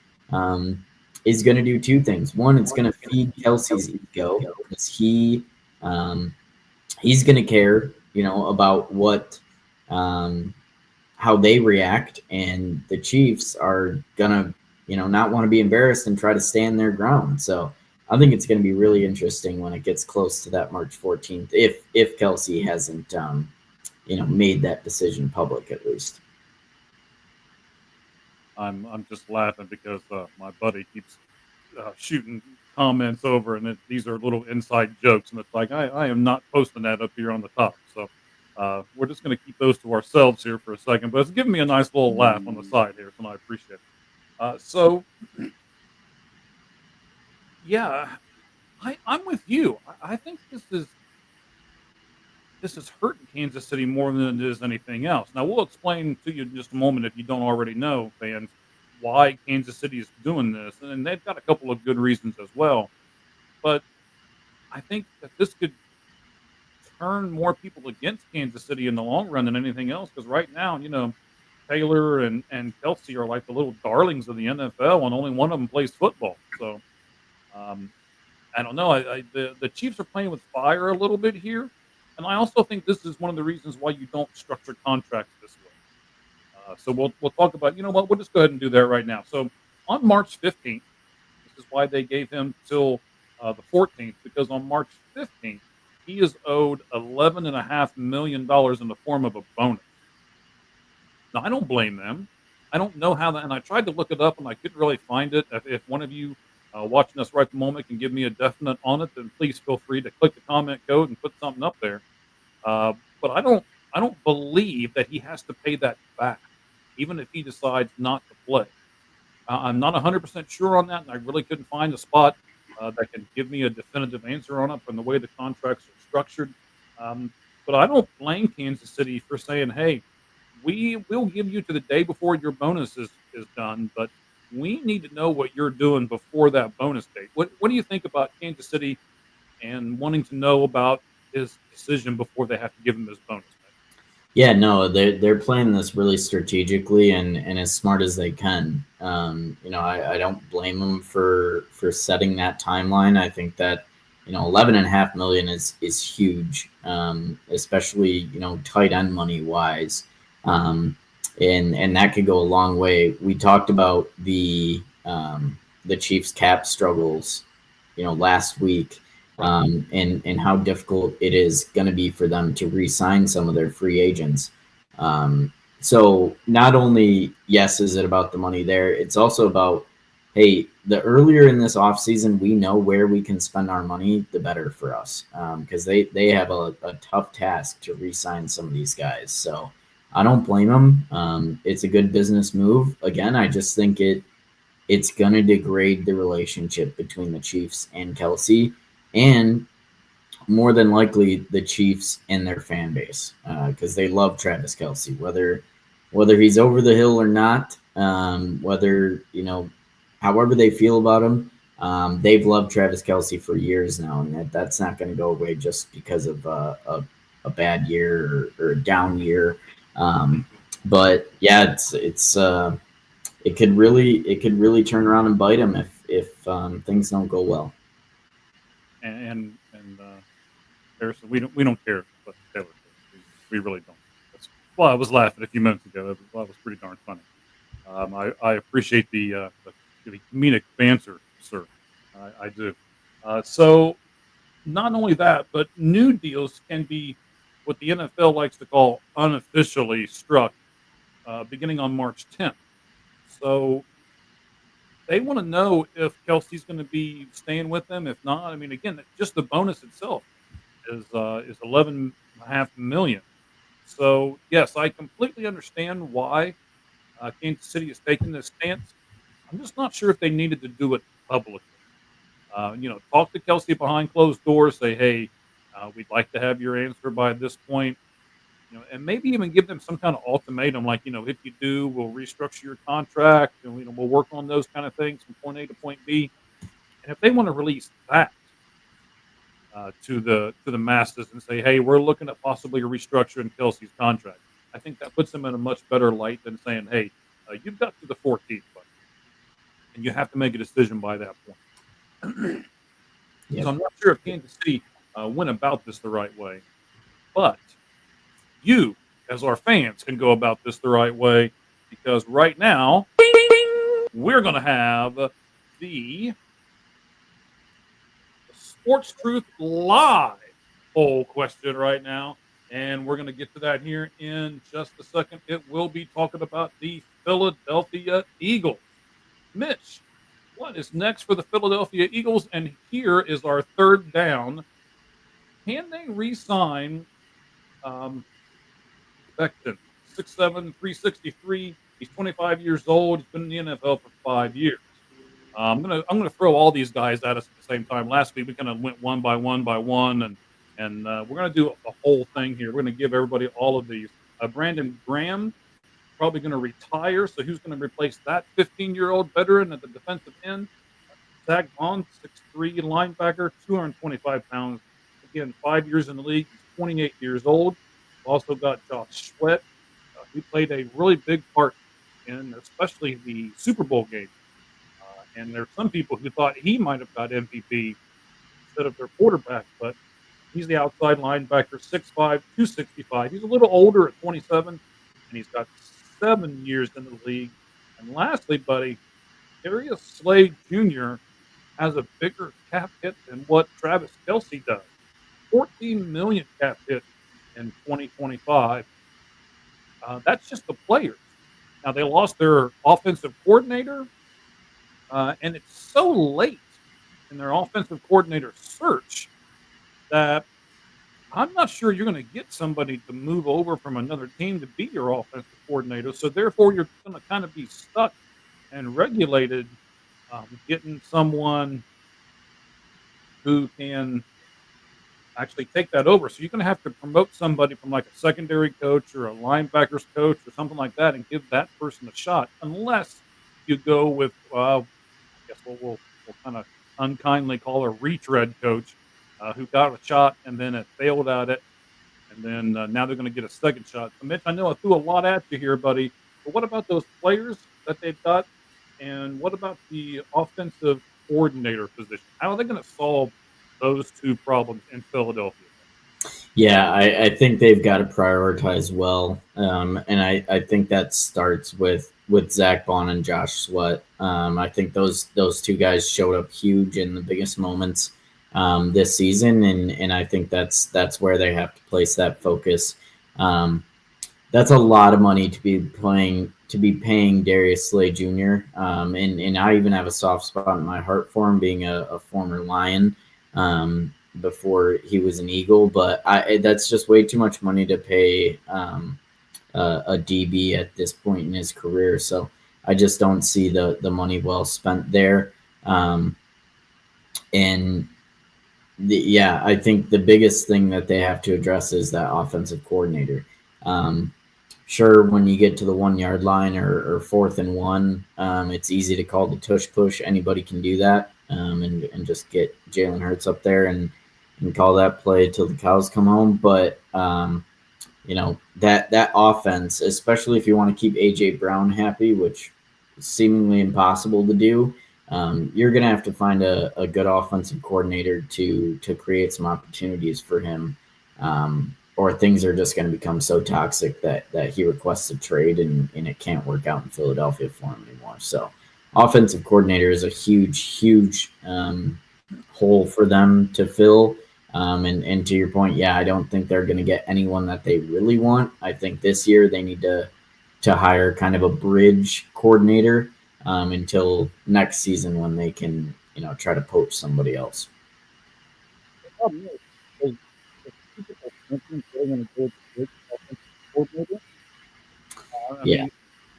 is going to do two things. One, it's going to feed Kelsey's ego because he's going to care, about what how they react, and the Chiefs are gonna not want to be embarrassed and try to stand their ground. So I think it's going to be really interesting when it gets close to that March 14th, if Kelsey hasn't, made that decision public at least. I'm just laughing because my buddy keeps shooting comments over, and these are little inside jokes, and it's like I am not posting that up here on the top. So we're just going to keep those to ourselves here for a second. But it's giving me a nice little laugh on the side here, so I appreciate it. So yeah, I'm with you. I think this is hurting Kansas City more than it is anything else. Now we'll explain to you in just a moment if you don't already know, fans, why Kansas City is doing this, and they've got a couple of good reasons as well. But I think that this could turn more people against Kansas City in the long run than anything else. Because right now, Taylor and Kelsey are like the little darlings of the NFL, and only one of them plays football. So I don't know. The Chiefs are playing with fire a little bit here, and I also think this is one of the reasons why you don't structure contracts this way. So we'll talk about. You know what? We'll just go ahead and do that right now. So on March 15th, this is why they gave him till the 14th, because on March 15th he is owed $11.5 million in the form of a bonus. Now I don't blame them. I don't know how that, and I tried to look it up and I couldn't really find it. If one of you watching us right at the moment can give me a definite on it, then please feel free to click the comment code and put something up there. But I don't believe that he has to pay that back, even if he decides not to play. I'm not 100% sure on that, and I really couldn't find a spot that can give me a definitive answer on it from the way the contracts are structured. Um, but I don't blame Kansas City for saying, "Hey, we will give you to the day before your bonus is done, but we need to know what you're doing before that bonus date." What do you think about Kansas City and wanting to know about his decision before they have to give him his bonus pay? Yeah, no, they're playing this really strategically and as smart as they can. I don't blame them for setting that timeline. I think that 11.5 million is huge, especially tight end money wise, and that could go a long way. We talked about the Chiefs cap struggles, last week, and how difficult it is going to be for them to re-sign some of their free agents. So not only, yes, is it about the money there, it's also about, hey, the earlier in this offseason we know where we can spend our money, the better for us, because they have a tough task to re-sign some of these guys. So I don't blame them. It's a good business move. Again, I just think it's going to degrade the relationship between the Chiefs and Kelsey, and more than likely the Chiefs and their fan base, because they love Travis Kelsey, whether he's over the hill or not, whether however they feel about him. They've loved Travis Kelsey for years now, and that's not going to go away just because of a bad year or a down year. But yeah, it could really turn around and bite him if things don't go well. And Harrison, we don't care what Taylor says. We really don't. That's, well, I was laughing a few minutes ago. That was pretty darn funny. I appreciate the comedic banter, sir. I do. So not only that, but new deals can be what the NFL likes to call unofficially struck beginning on March 10th. So they want to know if Kelsey's going to be staying with them. If not, I mean, again, just the bonus itself is 11.5 million. So yes, I completely understand why Kansas City is taking this stance. I'm just not sure if they needed to do it publicly. Talk to Kelsey behind closed doors. Say, hey, we'd like to have your answer by this point. And maybe even give them some kind of ultimatum, like, if you do, we'll restructure your contract, and we'll work on those kind of things from point A to point B. And if they want to release that to the masses and say, hey, we're looking at possibly restructuring Kelsey's contract, I think that puts them in a much better light than saying, hey, you've got to the 14th, buddy, and you have to make a decision by that point. Yep. So I'm not sure if Kansas City went about this the right way, but you, as our fans, can go about this the right way, because right now we're going to have the Sportz Truth live poll question right now, and we're going to get to that here in just a second. It will be talking about the Philadelphia Eagles. Mitch, what is next for the Philadelphia Eagles? And here is our third down. Can they re-sign Becton, 6'7", 363. He's 25 years old. He's been in the NFL for 5 years. I'm gonna throw all these guys at us at the same time. Last week we kind of went one by one, and we're gonna do the whole thing here. We're gonna give everybody all of these. Brandon Graham probably gonna retire, so who's gonna replace that 15-year-old veteran at the defensive end? Zach Vaughn, 6'3" linebacker, 225 pounds. Again, 5 years in the league. He's 28 years old. Also got Josh Sweat. He played a really big part in especially the Super Bowl game. And there's some people who thought he might have got MVP instead of their quarterback, but he's the outside linebacker, 6'5", 265. He's a little older at 27, and he's got 7 years in the league. And lastly, buddy, Darius Slade Jr. has a bigger cap hit than what Travis Kelsey does. 14 million cap hit in 2025. That's just the players. Now they lost their offensive coordinator, and it's so late in their offensive coordinator search that I'm not sure you're going to get somebody to move over from another team to be your offensive coordinator. So therefore, you're going to kind of be stuck and regulated, getting someone who can actually take that over. So you're going to have to promote somebody from like a secondary coach or a linebackers coach or something like that, and give that person a shot. Unless you go with, I guess we'll kind of unkindly call a retread coach, who got a shot and then it failed at it, and then now they're going to get a second shot. So Mitch, I know I threw a lot at you here, buddy, but what about those players that they've got, and what about the offensive coordinator position? How are they going to solve those two problems in Philadelphia? Yeah, I think they've got to prioritize well, and I think that starts with Zach Bond and Josh Sweat. I think those two guys showed up huge in the biggest moments this season, and I think that's where they have to place that focus. That's a lot of money to be paying Darius Slay Jr. And I even have a soft spot in my heart for him, being a former Lion. Before he was an Eagle, but that's just way too much money to pay a DB at this point in his career. So I just don't see the money well spent there. I think the biggest thing that they have to address is that offensive coordinator. Sure, when you get to the 1 yard line or 4th and 1, it's easy to call the tush push. Anybody can do that, and just get Jalen Hurts up there and call that play till the cows come home. But that offense, especially if you want to keep AJ Brown happy, which is seemingly impossible to do, you're going to have to find a good offensive coordinator to create some opportunities for him, or things are just going to become so toxic that he requests a trade and it can't work out in Philadelphia for him anymore. So offensive coordinator is a huge hole for them to fill. And to your point, yeah, I don't think they're going to get anyone that they really want. I think this year they need to hire kind of a bridge coordinator until next season, when they can, try to poach somebody else. The problem is, people are thinking they're going to go with the big offensive coordinator. I Yeah. mean,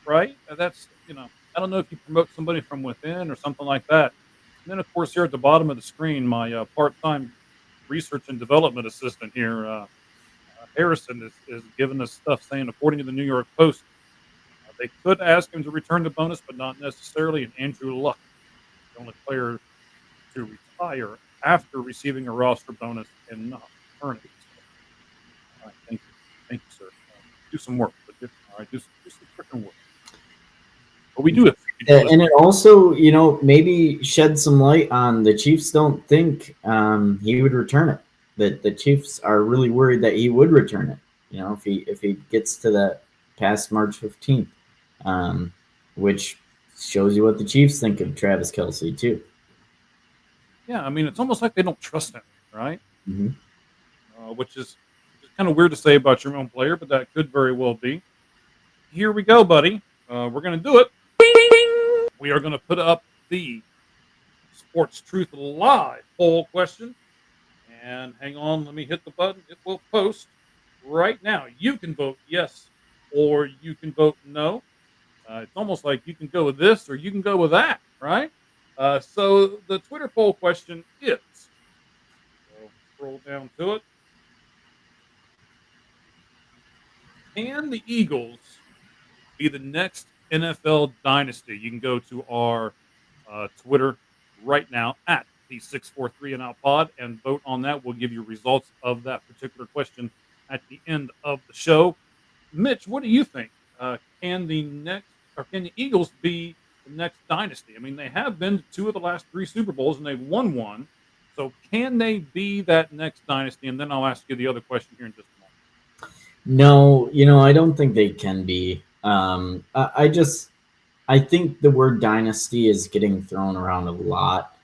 right? That's, I don't know if you promote somebody from within or something like that. And then, of course, here at the bottom of the screen, my part-time research and development assistant here, Harrison, is giving us stuff saying, according to the New York Post, they could ask him to return the bonus, but not necessarily. And Andrew Luck, the only player to retire after receiving a roster bonus and not return it. All right, thank you, sir. Do some work, all right, do some freaking work. But we do it. And it also, maybe shed some light on the Chiefs don't think he would return it. That the Chiefs are really worried that he would return it. If he gets to that past March 15th, which shows you what the Chiefs think of Travis Kelce too. Yeah, I mean, it's almost like they don't trust him, right? Mm-hmm. Which is kind of weird to say about your own player, but that could very well be. Here we go, buddy. We're going to do it. We are going to put up the Sportz Truth Live poll question. And hang on, let me hit the button. It will post right now. You can vote yes or you can vote no. It's almost like you can go with this or you can go with that, right? So the Twitter poll question is, so scroll down to it. Can the Eagles be the next NFL dynasty? You can go to our Twitter right now at the 643 and out pod and vote on that. We'll give you results of that particular question at the end of the show. Mitch, what do you think? Can the Eagles be the next dynasty? I mean, they have been to 2 of the last 3 Super Bowls and they've won 1. So can they be that next dynasty? And then I'll ask you the other question here in just a moment. No, I don't think they can be. I think the word dynasty is getting thrown around a lot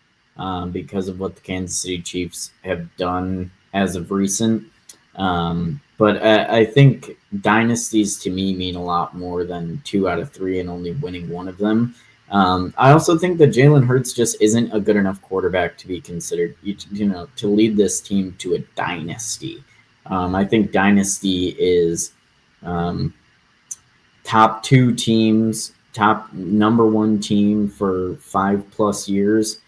because of what the Kansas City Chiefs have done as of recent. But I think dynasties to me mean a lot more than 2 out of 3 and only winning 1 of them. I also think that Jalen Hurts just isn't a good enough quarterback to be considered, to lead this team to a dynasty. I think dynasty is top 2 teams, top number 1 team for 5+ years.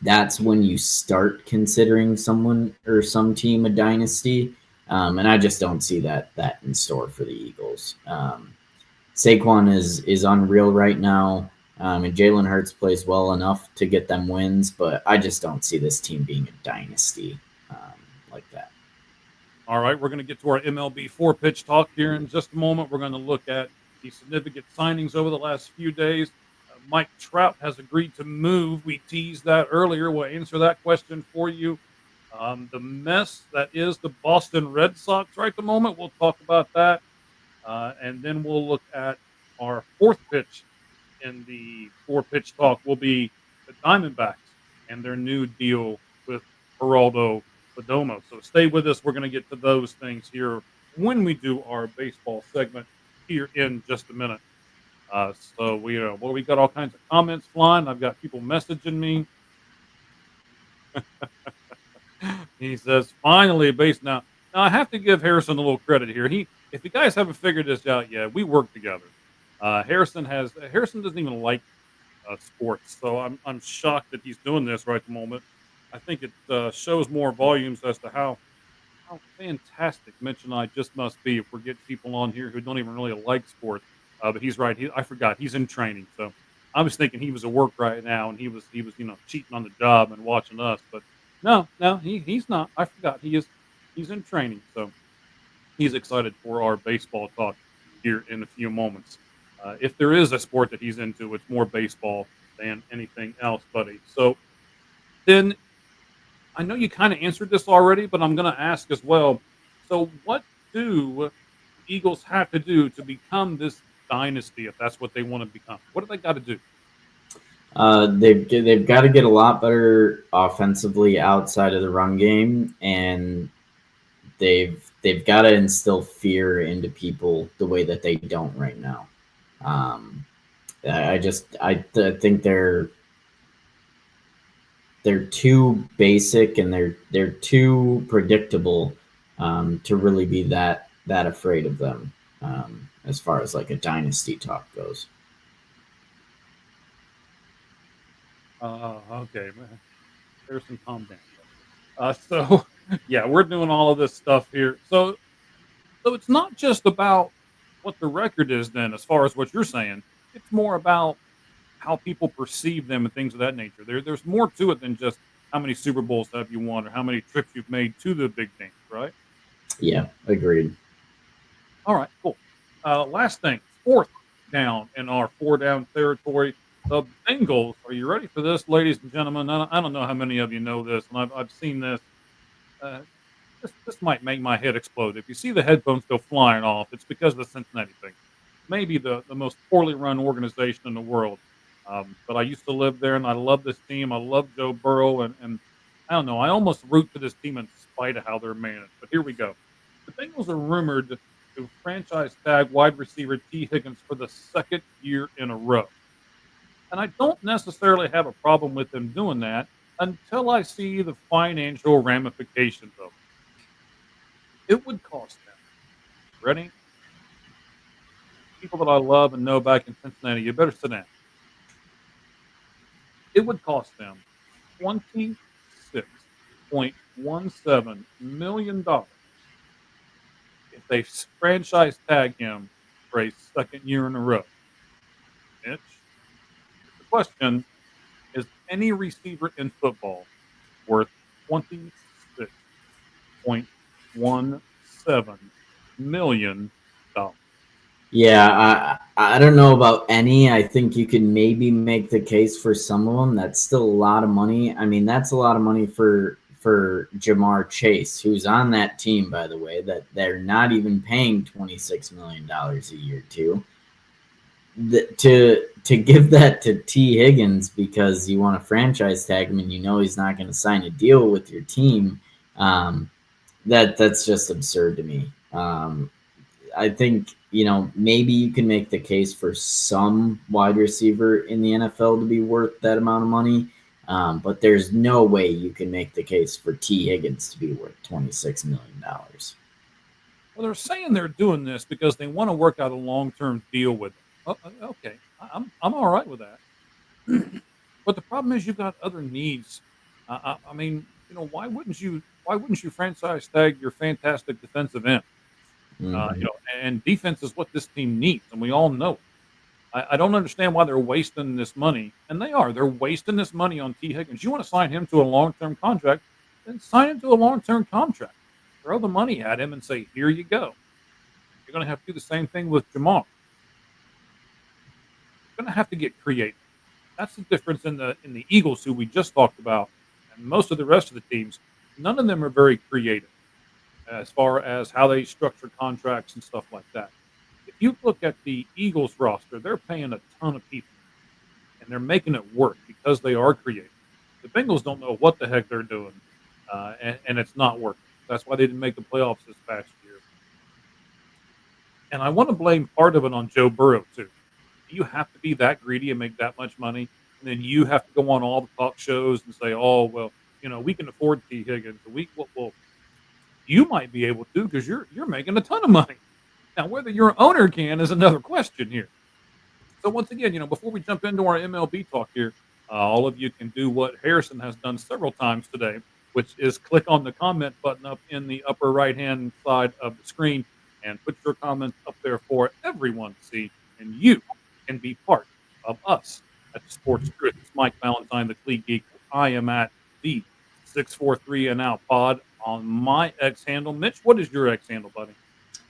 That's when you start considering someone or some team a dynasty. And I just don't see that in store for the Eagles. Saquon is unreal right now, and Jalen Hurts plays well enough to get them wins, but I just don't see this team being a dynasty like that. All right, we're going to get to our MLB 4-pitch talk here in just a moment. We're going to look at the significant signings over the last few days. Mike Trout has agreed to move. We teased that earlier. We'll answer that question for you. The mess that is the Boston Red Sox right at the moment, we'll talk about that. And then we'll look at our 4th pitch in the 4-pitch talk will be the Diamondbacks and their new deal with Geraldo Perdomo. So stay with us. We're going to get to those things here when we do our baseball segment here in just a minute. So we got all kinds of comments flying. I've got people messaging me. He says, finally, base now. Now I have to give Harrison a little credit here. If you guys haven't figured this out yet, we work together. Harrison doesn't even like sports, so I'm shocked that he's doing this right at the moment. I think it shows more volumes as to how fantastic Mitch and I just must be if we're getting people on here who don't even really like sports. But he's right. I forgot he's in training, so I was thinking he was at work right now and he was cheating on the job and watching us. But no, he's not. I forgot he's in training, so he's excited for our baseball talk here in a few moments. If there is a sport that he's into, it's more baseball than anything else, buddy. So then I know you kind of answered this already, but I'm going to ask as well. So what do Eagles have to do to become this dynasty if that's what they want to become? What do they got to do? They've got to get a lot better offensively outside of the run game, and they've got to instill fear into people the way that they don't right now. I think they're too basic and they're too predictable to really be that afraid of them as far as like a dynasty talk goes. Okay, man. Harrison, calm down. So yeah, we're doing all of this stuff here. So it's not just about what the record is then, as far as what you're saying. It's more about how people perceive them and things of that nature. There's more to it than just how many Super Bowls have you won or how many trips you've made to the big games, right? Yeah, agreed. All right, cool. Last thing, 4th down in our 4-down territory. The Bengals. Are you ready for this, ladies and gentlemen? I don't know how many of you know this, and I've seen this. This might make my head explode. If you see the headphones go flying off, it's because of the Cincinnati thing. Maybe the most poorly run organization in the world. But I used to live there, and I love this team. I love Joe Burrow, and I don't know. I almost root for this team in spite of how they're managed. But here we go. The Bengals are rumored to franchise tag wide receiver T. Higgins for the 2nd year in a row. And I don't necessarily have a problem with them doing that until I see the financial ramifications of it. It would cost them. Ready? People that I love and know back in Cincinnati, you better sit down. It would cost them $26.17 million if they franchise tag him for a 2nd year in a row. Mitch, the question is: any receiver in football worth $26.17 million? Yeah, I don't know about any. I think you can maybe make the case for some of them. That's still a lot of money. I mean, that's a lot of money for Jamar Chase, who's on that team, by the way, that they're not even paying $26 million a year to. To give that to T. Higgins because you want to franchise tag him and you know he's not going to sign a deal with your team, that's just absurd to me. I think, maybe you can make the case for some wide receiver in the NFL to be worth that amount of money. But there's no way you can make the case for T. Higgins to be worth $26 million. Well, they're saying they're doing this because they want to work out a long-term deal with him. Okay, I'm all right with that. But the problem is you've got other needs. I mean, why wouldn't you franchise tag your fantastic defensive end? Mhm. And defense is what this team needs, and we all know it. I don't understand why they're wasting this money, and they are. They're wasting this money on T. Higgins. You want to sign him to a long-term contract, then sign him to a long-term contract. Throw the money at him and say, "Here you go." You're going to have to do the same thing with Jamal. You're going to have to get creative. That's the difference in the Eagles, who we just talked about, and most of the rest of the teams. None of them are very creative as far as how they structure contracts and stuff like that. If you look at the Eagles roster, they're paying a ton of people, and they're making it work because they are creative. The Bengals don't know what the heck they're doing, and it's not working. That's why they didn't make the playoffs this past year. And I want to blame part of it on Joe Burrow too. You have to be that greedy and make that much money, and then you have to go on all the talk shows and say, "Oh, well, we can afford T. Higgins. Well, you might be able to because you're making a ton of money." Now, whether your owner can is another question here. So once again, before we jump into our MLB talk here, all of you can do what Harrison has done several times today, which is click on the comment button up in the upper right-hand side of the screen and put your comments up there for everyone to see, and you can be part of us at the Sports Truth. It's Mike Valentine, the Clee Geek. I am at the 643 and out pod on my X handle. Mitch, what is your X handle, buddy?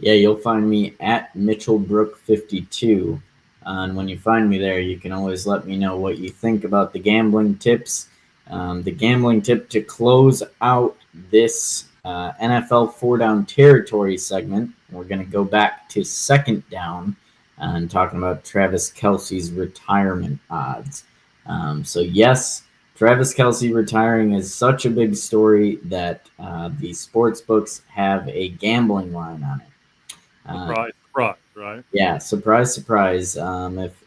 Yeah, you'll find me at Mitchellbrook52. And when you find me there, you can always let me know what you think about the gambling tips. The gambling tip to close out this NFL 4-down territory segment, we're going to go back to second down and talking about Travis Kelce's retirement odds. So yes, Travis Kelce retiring is such a big story that the sports books have a gambling line on it. Surprise, surprise, right? Yeah, surprise, surprise.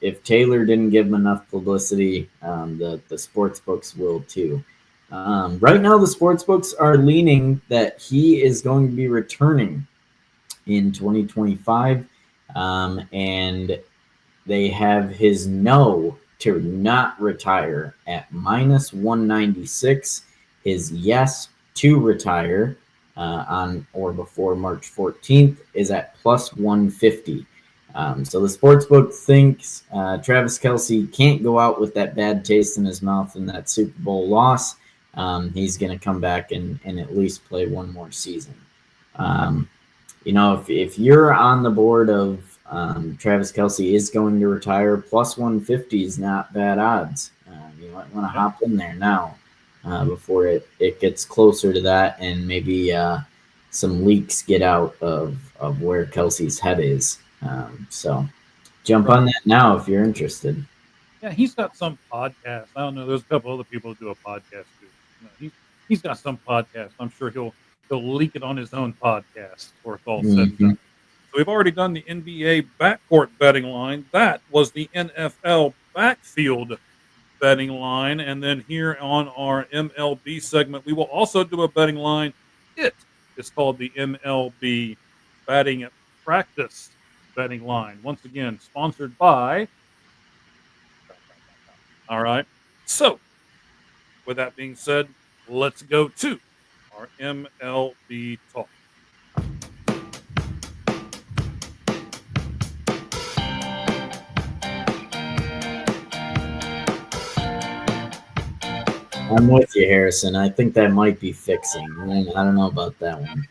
If Taylor didn't give him enough publicity, the sports books will too. Right now, the sports books are leaning that he is going to be returning in 2025, and they have his no to not retire at minus 196, his yes to retire on or before March 14th is at plus 150. So the sportsbook thinks Travis Kelce can't go out with that bad taste in his mouth in that Super Bowl loss. He's going to come back and at least play one more season. If you're on the board of Travis Kelce is going to retire, plus 150 is not bad odds. You might want to hop in there now before it gets closer to that, and maybe some leaks get out of where Kelce's head is. So jump on that now if you're interested. Yeah, he's got some podcast. I don't know. There's a couple other people who do a podcast too. He's got some podcast. I'm sure he'll leak it on his own podcast before it's all said and done. So we've already done the NBA backcourt betting line. That was the NFL backfield betting line. And then here on our MLB segment, we will also do a betting line. It is called the MLB batting practice betting line. Once again, sponsored by. All right. So with that being said, let's go to our MLB talk. I'm with you, Harrison. I think that might be fixing. I don't know about that one.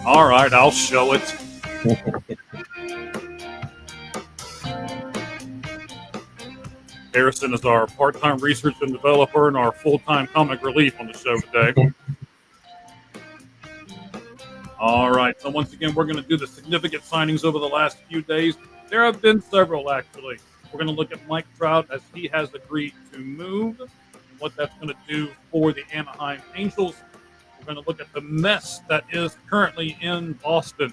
All right, I'll show it. Harrison is our part-time research and developer and our full-time comic relief on the show today. All right, so once again, we're going to do the significant signings over the last few days. There have been several, actually. We're going to look at Mike Trout as he has agreed to move and what that's going to do for the Anaheim Angels. We're going to look at the mess that is currently in Boston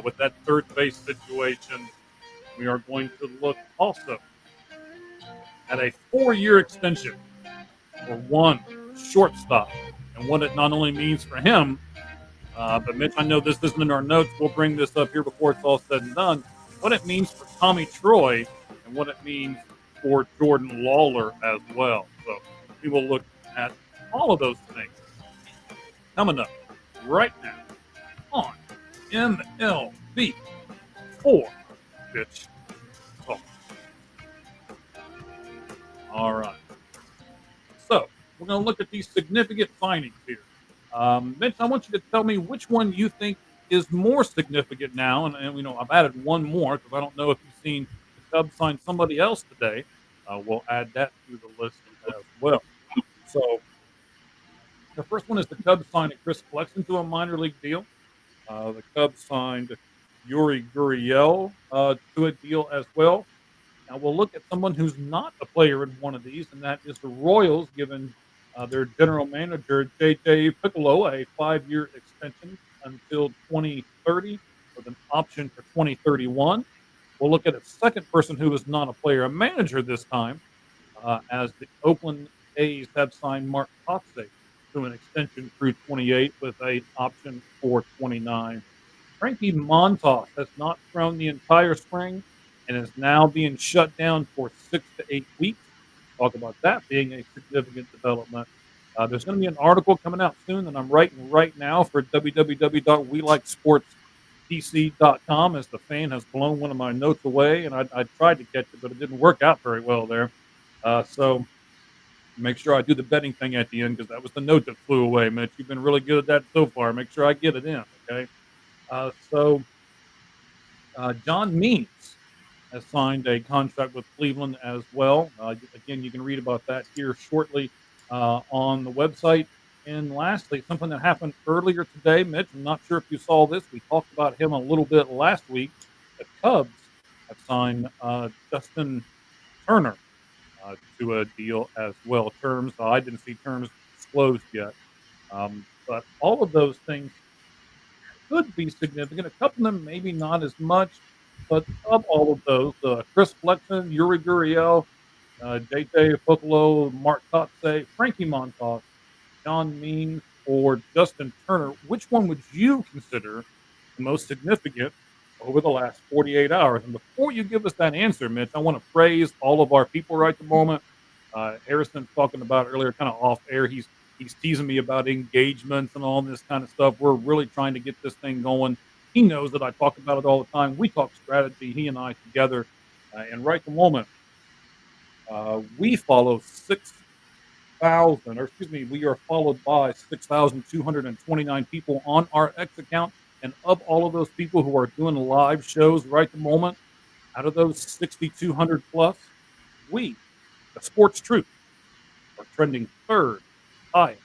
with that third base situation. We are going to look also at a 4-year extension for one shortstop and what it not only means for him, but Mitch, I know this isn't in our notes. We'll bring this up here before it's all said and done. What it means for Tommy Troy and what it means for Jordan Lawler as well. So we will look at all of those things coming up right now on MLB 4 Pitch Talk. All right. So we're going to look at these significant signings here. Mitch, I want you to tell me which one you think is more significant now. And you know, I've added one more because I don't know if you've seen the Cubs sign somebody else today. We'll add that to the list as well. So the first one is the Cubs signing Chris Flexen to a minor league deal. The Cubs signed Yuri Gurriel to a deal as well. Now we'll look at someone who's not a player in one of these, and that is the Royals, giving their general manager, J.J. Piccolo, a 5-year extension until 2030 with an option for 2031. We'll look at a second person who is not a player, a manager this time, as the Oakland A's have signed Mark Kotsay to an extension through 28 with an option for 29. Frankie Montas has not thrown the entire spring and is now being shut down for 6 to 8 weeks. Talk about that being a significant development. There's going to be an article coming out soon that I'm writing right now for www.welikesportspc.com, as the fan has blown one of my notes away, and I tried to catch it, but it didn't work out very well there. So make sure I do the betting thing at the end, because that was the note that flew away, Mitch. You've been really good at that so far. Make sure I get it in, okay? John Means has signed a contract with Cleveland as well. Again, you can read about that here shortly on the website. And lastly, something that happened earlier today, Mitch, I'm not sure if you saw this. We talked about him a little bit last week. The Cubs have signed Justin Turner to a deal as well. Terms, I didn't see terms disclosed yet. But all of those things could be significant. A couple of them maybe not as much, but of all of those, Chris Flexen, Yuri Gurriel, J.J. Piccolo, Mark Kotsay, Frankie Montas, John Means, or Justin Turner, which one would you consider the most significant over the last 48 hours? And before you give us that answer, Mitch, I want to praise all of our people right at the moment. Harrison's talking about earlier, kind of off air. He's teasing me about engagements and all this kind of stuff. We're really trying to get this thing going. He knows that I talk about it all the time. We talk strategy, he and I together. And right at the moment, we follow 6,000, or excuse me, we are followed by 6,229 people on our X account. And of all of those people who are doing live shows right at the moment, out of those 6,200 plus, we, the Sportz Truth, are trending third highest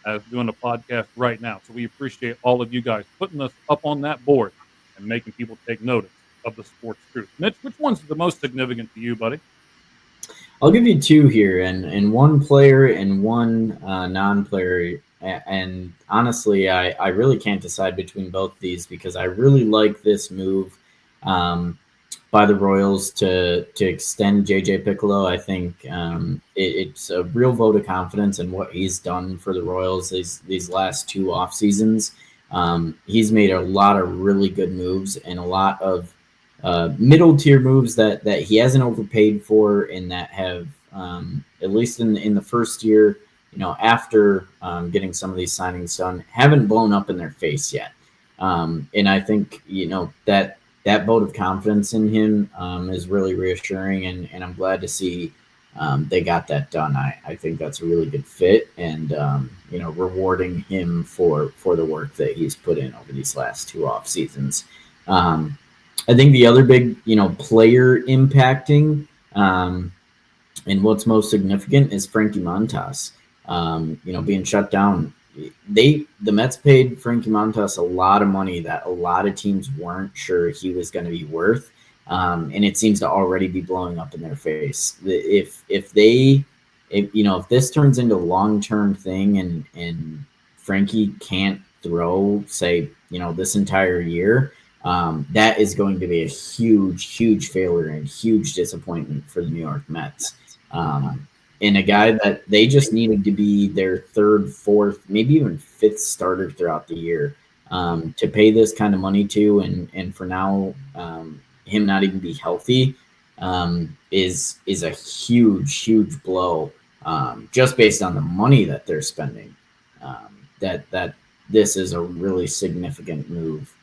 as doing a podcast right now. So we appreciate all of you guys putting us up on that board and making people take notice of the Sportz Truth. Mitch, which one's the most significant to you, buddy? I'll give you two here, and one player and one non-player. And honestly, I really can't decide between both of these, because I really like this move by the Royals to extend J.J. Piccolo. I think it's a real vote of confidence in what he's done for the Royals these last 2 off seasons. He's made a lot of really good moves and a lot of middle tier moves that he hasn't overpaid for, and that have at least in the first year, you know, after getting some of these signings done, haven't blown up in their face yet. And I think, you know, that vote of confidence in him is really reassuring, and I'm glad to see they got that done. I think that's a really good fit, and you know, rewarding him for the work that he's put in over these last 2 off seasons. I think the other big, you know, player impacting and what's most significant is Frankie Montas. You know, being shut down. The Mets paid Frankie Montas a lot of money that a lot of teams weren't sure he was going to be worth, and it seems to already be blowing up in their face. If this turns into a long-term thing and Frankie can't throw, say, you know, this entire year, that is going to be a huge failure and huge disappointment for the New York Mets. And a guy that they just needed to be their third, fourth, maybe even fifth starter throughout the year, to pay this kind of money to, and for now, him not even be healthy, is a huge blow, just based on the money that they're spending. That this is a really significant move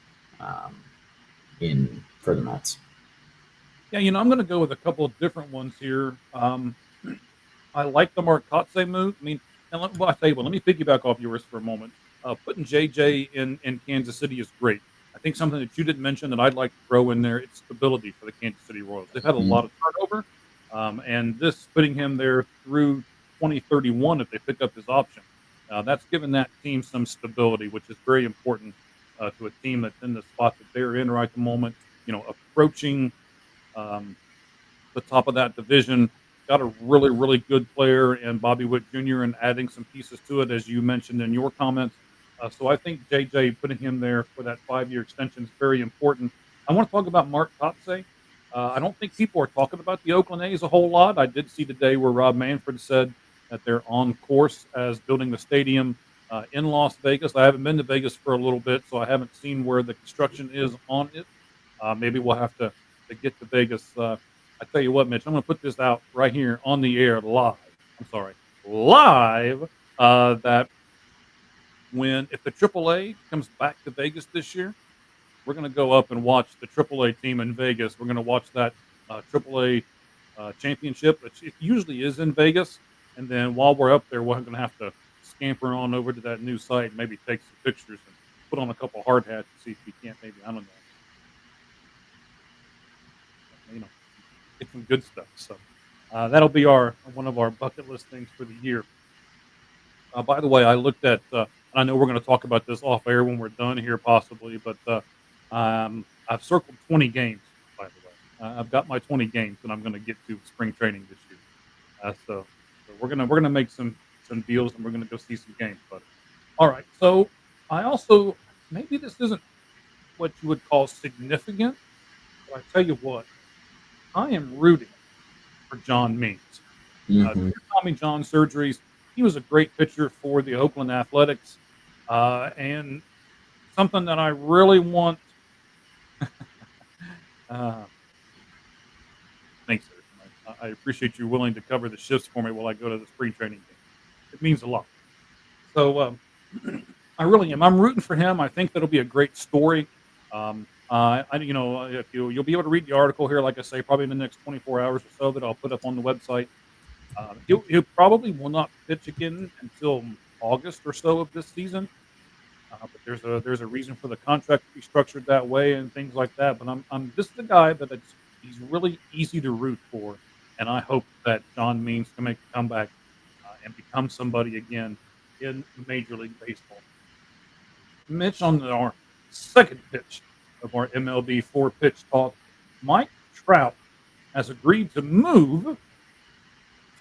for the Mets. Yeah, I'm going to go with a couple of different ones here. I like the Mark Kotsay move. I mean, and let me piggyback off yours for a moment. Putting JJ in Kansas City is great. I think something that you didn't mention that I'd like to throw in there, it's stability for the Kansas City Royals. They've had a lot of turnover, and this putting him there through 2031 if they pick up his option. That's given that team some stability, which is very important to a team that's in the spot that they're in right at the moment. Approaching the top of that division. Got a really good player in Bobby Witt Jr. and adding some pieces to it, as you mentioned in your comments. So I think JJ putting him there for that 5-year extension is very important. I want to talk about Mark Kotsay. I don't think people are talking about the Oakland A's a whole lot. I did see today where Rob Manfred said that they're on course as building the stadium in Las Vegas. I haven't been to Vegas for a little bit, so I haven't seen where the construction is on it. Maybe we'll have to get to Vegas. I tell you what, Mitch, I'm going to put this out right here on the air live. That if the AAA comes back to Vegas this year, we're going to go up and watch the AAA team in Vegas. We're going to watch that AAA championship, which it usually is in Vegas. And then while we're up there, we're going to have to scamper on over to that new site and maybe take some pictures and put on a couple hard hats and see if we can't maybe, I don't know, get some good stuff. So that'll be one of our bucket list things for the year. By the way, I looked at, I know we're going to talk about this off air when we're done here possibly, but I've circled 20 games, by the way. I've got my 20 games that I'm going to get to spring training this year. So we're gonna make some deals and we're going to go see some games. But all right, so I also, maybe this isn't what you would call significant, but I tell you what, I am rooting for John Means. Tommy John surgeries. He was a great pitcher for the Oakland Athletics, and something that I really want. Thanks, sir. I appreciate you willing to cover the shifts for me while I go to the spring training game. It means a lot. So I really am. I'm rooting for him. I think that'll be a great story. If you'll be able to read the article here, like I say, probably in the next 24 hours or so that I'll put up on the website. He probably will not pitch again until August or so of this season. But there's a reason for the contract to be structured that way and things like that. But this is a guy that he's really easy to root for, and I hope that John Means can make a comeback and become somebody again in Major League Baseball. Mitch, on our second pitch of our MLB 4-pitch talk, Mike Trout has agreed to move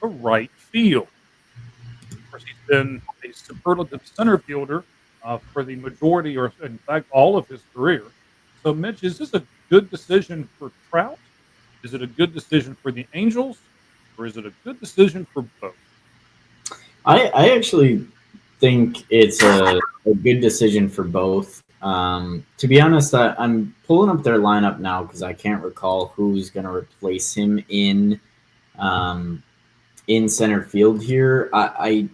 to right field. Of course, he's been a superlative center fielder for the majority, or in fact, all of his career. So, Mitch, is this a good decision for Trout? Is it a good decision for the Angels? Or is it a good decision for both? I actually think it's a good decision for both. To be honest, I'm pulling up their lineup now because I can't recall who's going to replace him in center field here. I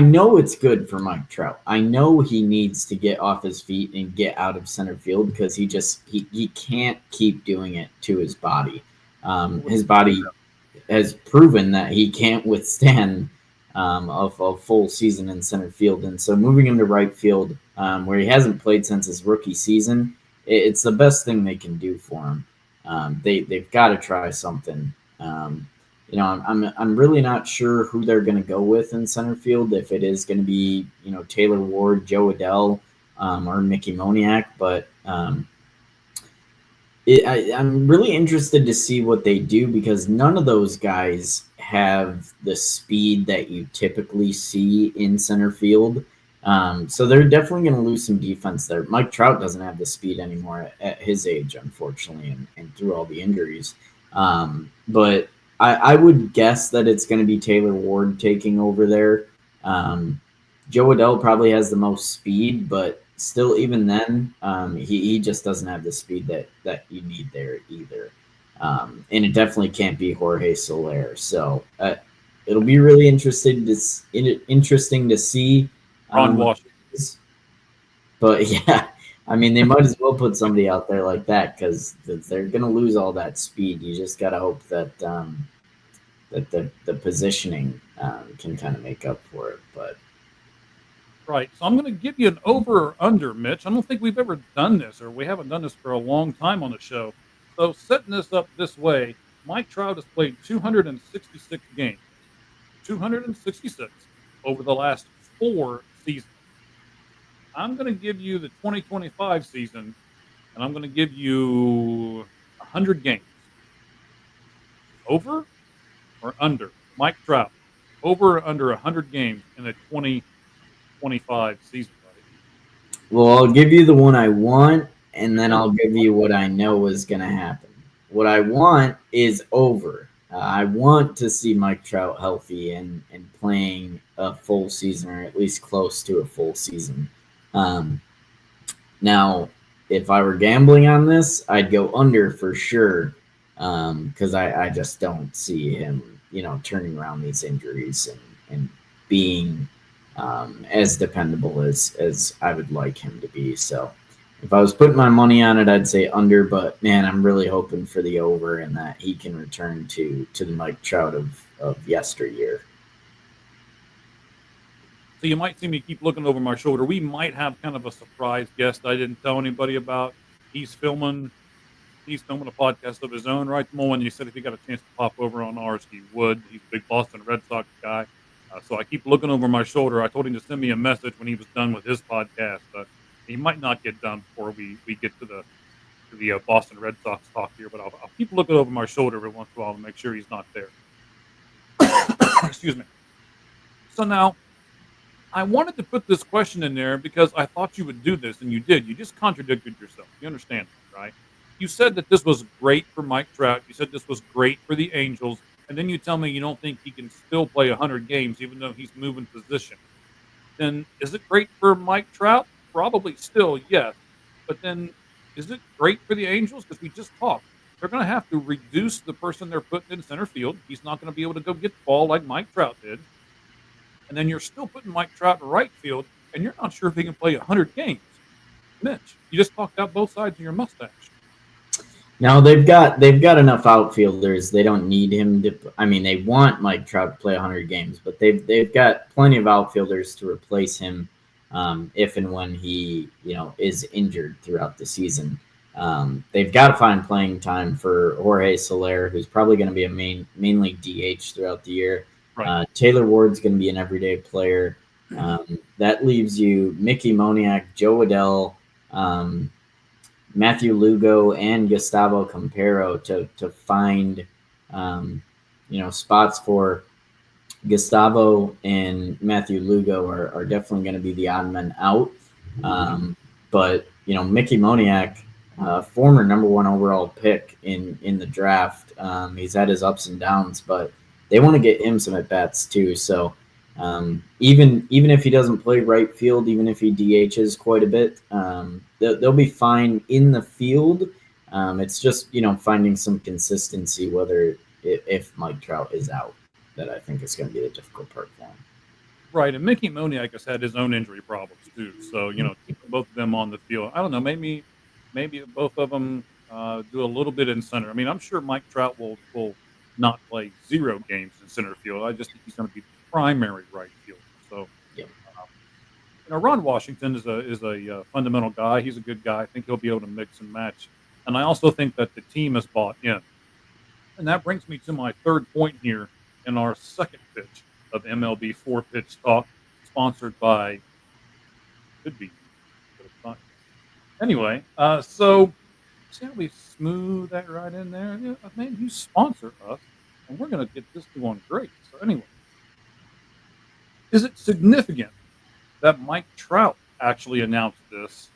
know it's good for Mike Trout. I know he needs to get off his feet and get out of center field because he can't keep doing it to his body. His body has proven that he can't withstand a full season in center field. And so moving him to right field, where he hasn't played since his rookie season, it's the best thing they can do for him. They've got to try something. I'm really not sure who they're going to go with in center field, if it is going to be, Taylor Ward, Joe Adell, or Mickey Moniak, but I'm really interested to see what they do because none of those guys have the speed that you typically see in center field. So they're definitely going to lose some defense there. Mike Trout doesn't have the speed anymore at his age, unfortunately, and through all the injuries. But I would guess that it's going to be Taylor Ward taking over there. Joe Adell probably has the most speed, but still, even then, he just doesn't have the speed that you need there either. And it definitely can't be Jorge Soler. So it'll be really interesting to see. Ron Washington. But yeah, I mean, they might as well put somebody out there like that because they're going to lose all that speed. You just got to hope that that the positioning can kind of make up for it. But Right. So I'm going to give you an over or under, Mitch. I don't think we've ever done this, or we haven't done this for a long time on the show. So setting this up this way, Mike Trout has played 266 games, 266 over the last 4 seasons. I'm going to give you the 2025 season, and I'm going to give you 100 games. Over or under? Mike Trout, over or under 100 games in the 2025 season, buddy? well, I'll give you the one I want, and then I'll give you what I know is going to happen. What I want is over. I want to see Mike Trout healthy and playing a full season, or at least close to a full season. Um, Now, if I were gambling on this, I'd go under for sure, because I just don't see him, turning around these injuries and being as dependable as I would like him to be. So if I was putting my money on it, I'd say under, but man, I'm really hoping for the over and that he can return to the Mike Trout of yesteryear. So you might see me keep looking over my shoulder. We might have kind of a surprise guest I didn't tell anybody about. He's filming a podcast of his own right now. And he said if he got a chance to pop over on ours, he would. He's a big Boston Red Sox guy. So I keep looking over my shoulder. I told him to send me a message when he was done with his podcast. He might not get done before we get to the Boston Red Sox talk here, but I'll keep looking over my shoulder every once in a while to make sure he's not there. Excuse me. So now, I wanted to put this question in there because I thought you would do this, and you did. You just contradicted yourself. You understand that, right? You said that this was great for Mike Trout. You said this was great for the Angels. And then you tell me you don't think he can still play 100 games even though he's moving position. Then is it great for Mike Trout? Probably still, yes. But then is it great for the Angels? Because we just talked. They're going to have to reduce the person they're putting in center field. He's not going to be able to go get the ball like Mike Trout did. And then you're still putting Mike Trout in right field, and you're not sure if he can play 100 games. Mitch, you just talked out both sides of your mustache. Now they've got enough outfielders. They don't need him to. I mean, they want Mike Trout to play 100 games, but they've got plenty of outfielders to replace him if and when he is injured throughout the season. They've got to find playing time for Jorge Soler, who's probably going to be a mainly DH throughout the year. Right. Taylor Ward's going to be an everyday player. That leaves you Mickey Moniak, Joe Adell, Matthew Lugo, and Gustavo Campero to find spots for. Gustavo and Matthew Lugo are definitely going to be the odd men out. But Mickey Moniak, former number 1 overall pick in the draft, he's had his ups and downs, but they want to get him some at bats too. So even if he doesn't play right field, even if he DHs quite a bit, they'll be fine in the field. It's just finding some consistency, whether if Mike Trout is out, that I think is going to be the difficult part for him. Right, and Mickey Moniak has had his own injury problems too. So keeping both of them on the field, I don't know, maybe both of them do a little bit in center. I mean, I'm sure Mike Trout will not play 0 games in center field. I just think he's going to be the primary right fielder. So, Ron Washington is a fundamental guy. He's a good guy. I think he'll be able to mix and match. And I also think that the team has bought in. And that brings me to my third point here in our second pitch of MLB 4-Pitch Talk, sponsored by, could be, but it's not. Anyway, so see how we smooth that right in there? Yeah, man, you sponsor us, and we're going to get this going great. So anyway, is it significant that Mike Trout actually announced this,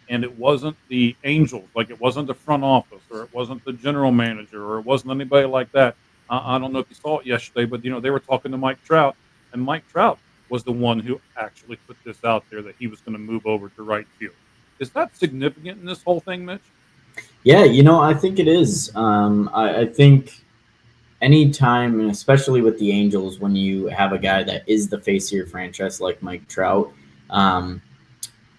and it wasn't the Angels, like it wasn't the front office, or it wasn't the general manager, or it wasn't anybody like that. I don't know if you saw it yesterday, but they were talking to Mike Trout, and Mike Trout was the one who actually put this out there that he was going to move over to right field. Is that significant in this whole thing, Mitch? Yeah, I think it is. I think anytime, and especially with the Angels, when you have a guy that is the face of your franchise like Mike Trout, um,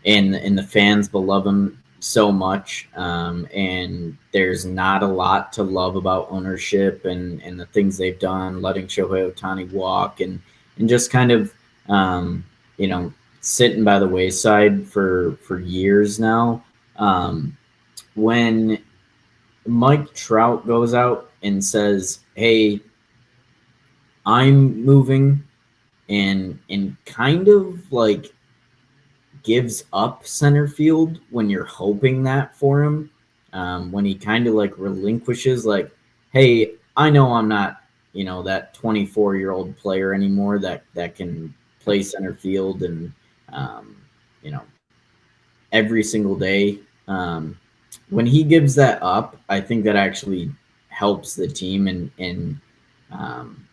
and the fans love him so much, and there's not a lot to love about ownership and the things they've done, letting Shohei Ohtani walk and just kind of you know sitting by the wayside for years now. When Mike Trout goes out and says, "Hey, I'm moving," and kind of like gives up center field when you're hoping that for him. When he kind of like relinquishes, like, "Hey, I know I'm not, that 24-year-old player anymore that can play center field and um, you know every single day." When he gives that up, I think that actually helps the team, and um,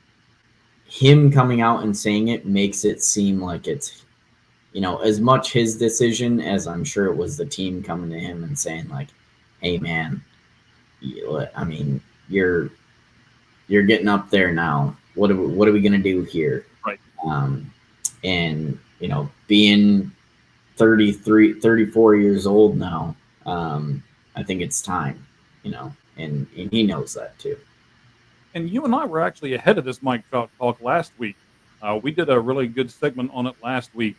him coming out and saying it makes it seem like it's as much his decision as I'm sure it was the team coming to him and saying like, "Hey man, I mean you're getting up there now. What are we gonna do here?" Right. And being 33, 34 years old now, I think it's time. And he knows that too. And you and I were actually ahead of this Mike Trout talk last week. We did a really good segment on it last week.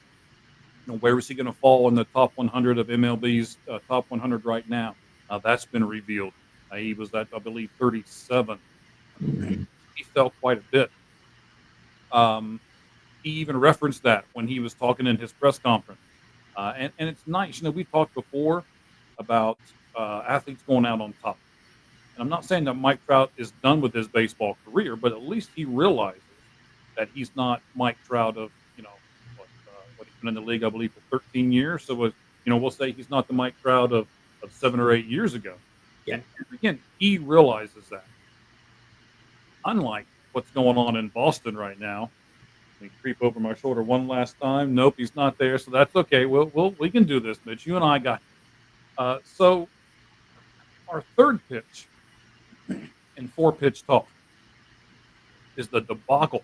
Where is he going to fall in the top 100 of MLB's top 100 right now? That's been revealed. He was at, I believe, 37. Mhm. He fell quite a bit. He even referenced that when he was talking in his press conference. And it's nice. We talked before about athletes going out on top. And I'm not saying that Mike Trout is done with his baseball career, but at least he realizes that he's not Mike Trout of, what he's been in the league, I believe, for 13 years. So, we'll say he's not the Mike Trout of 7 or 8 years ago. Yeah. And again, he realizes that. Unlike what's going on in Boston right now. Let me creep over my shoulder one last time. Nope, he's not there. So that's okay. We can do this, Mitch. You and I got it. So our third pitch in 4-pitch talk is the debacle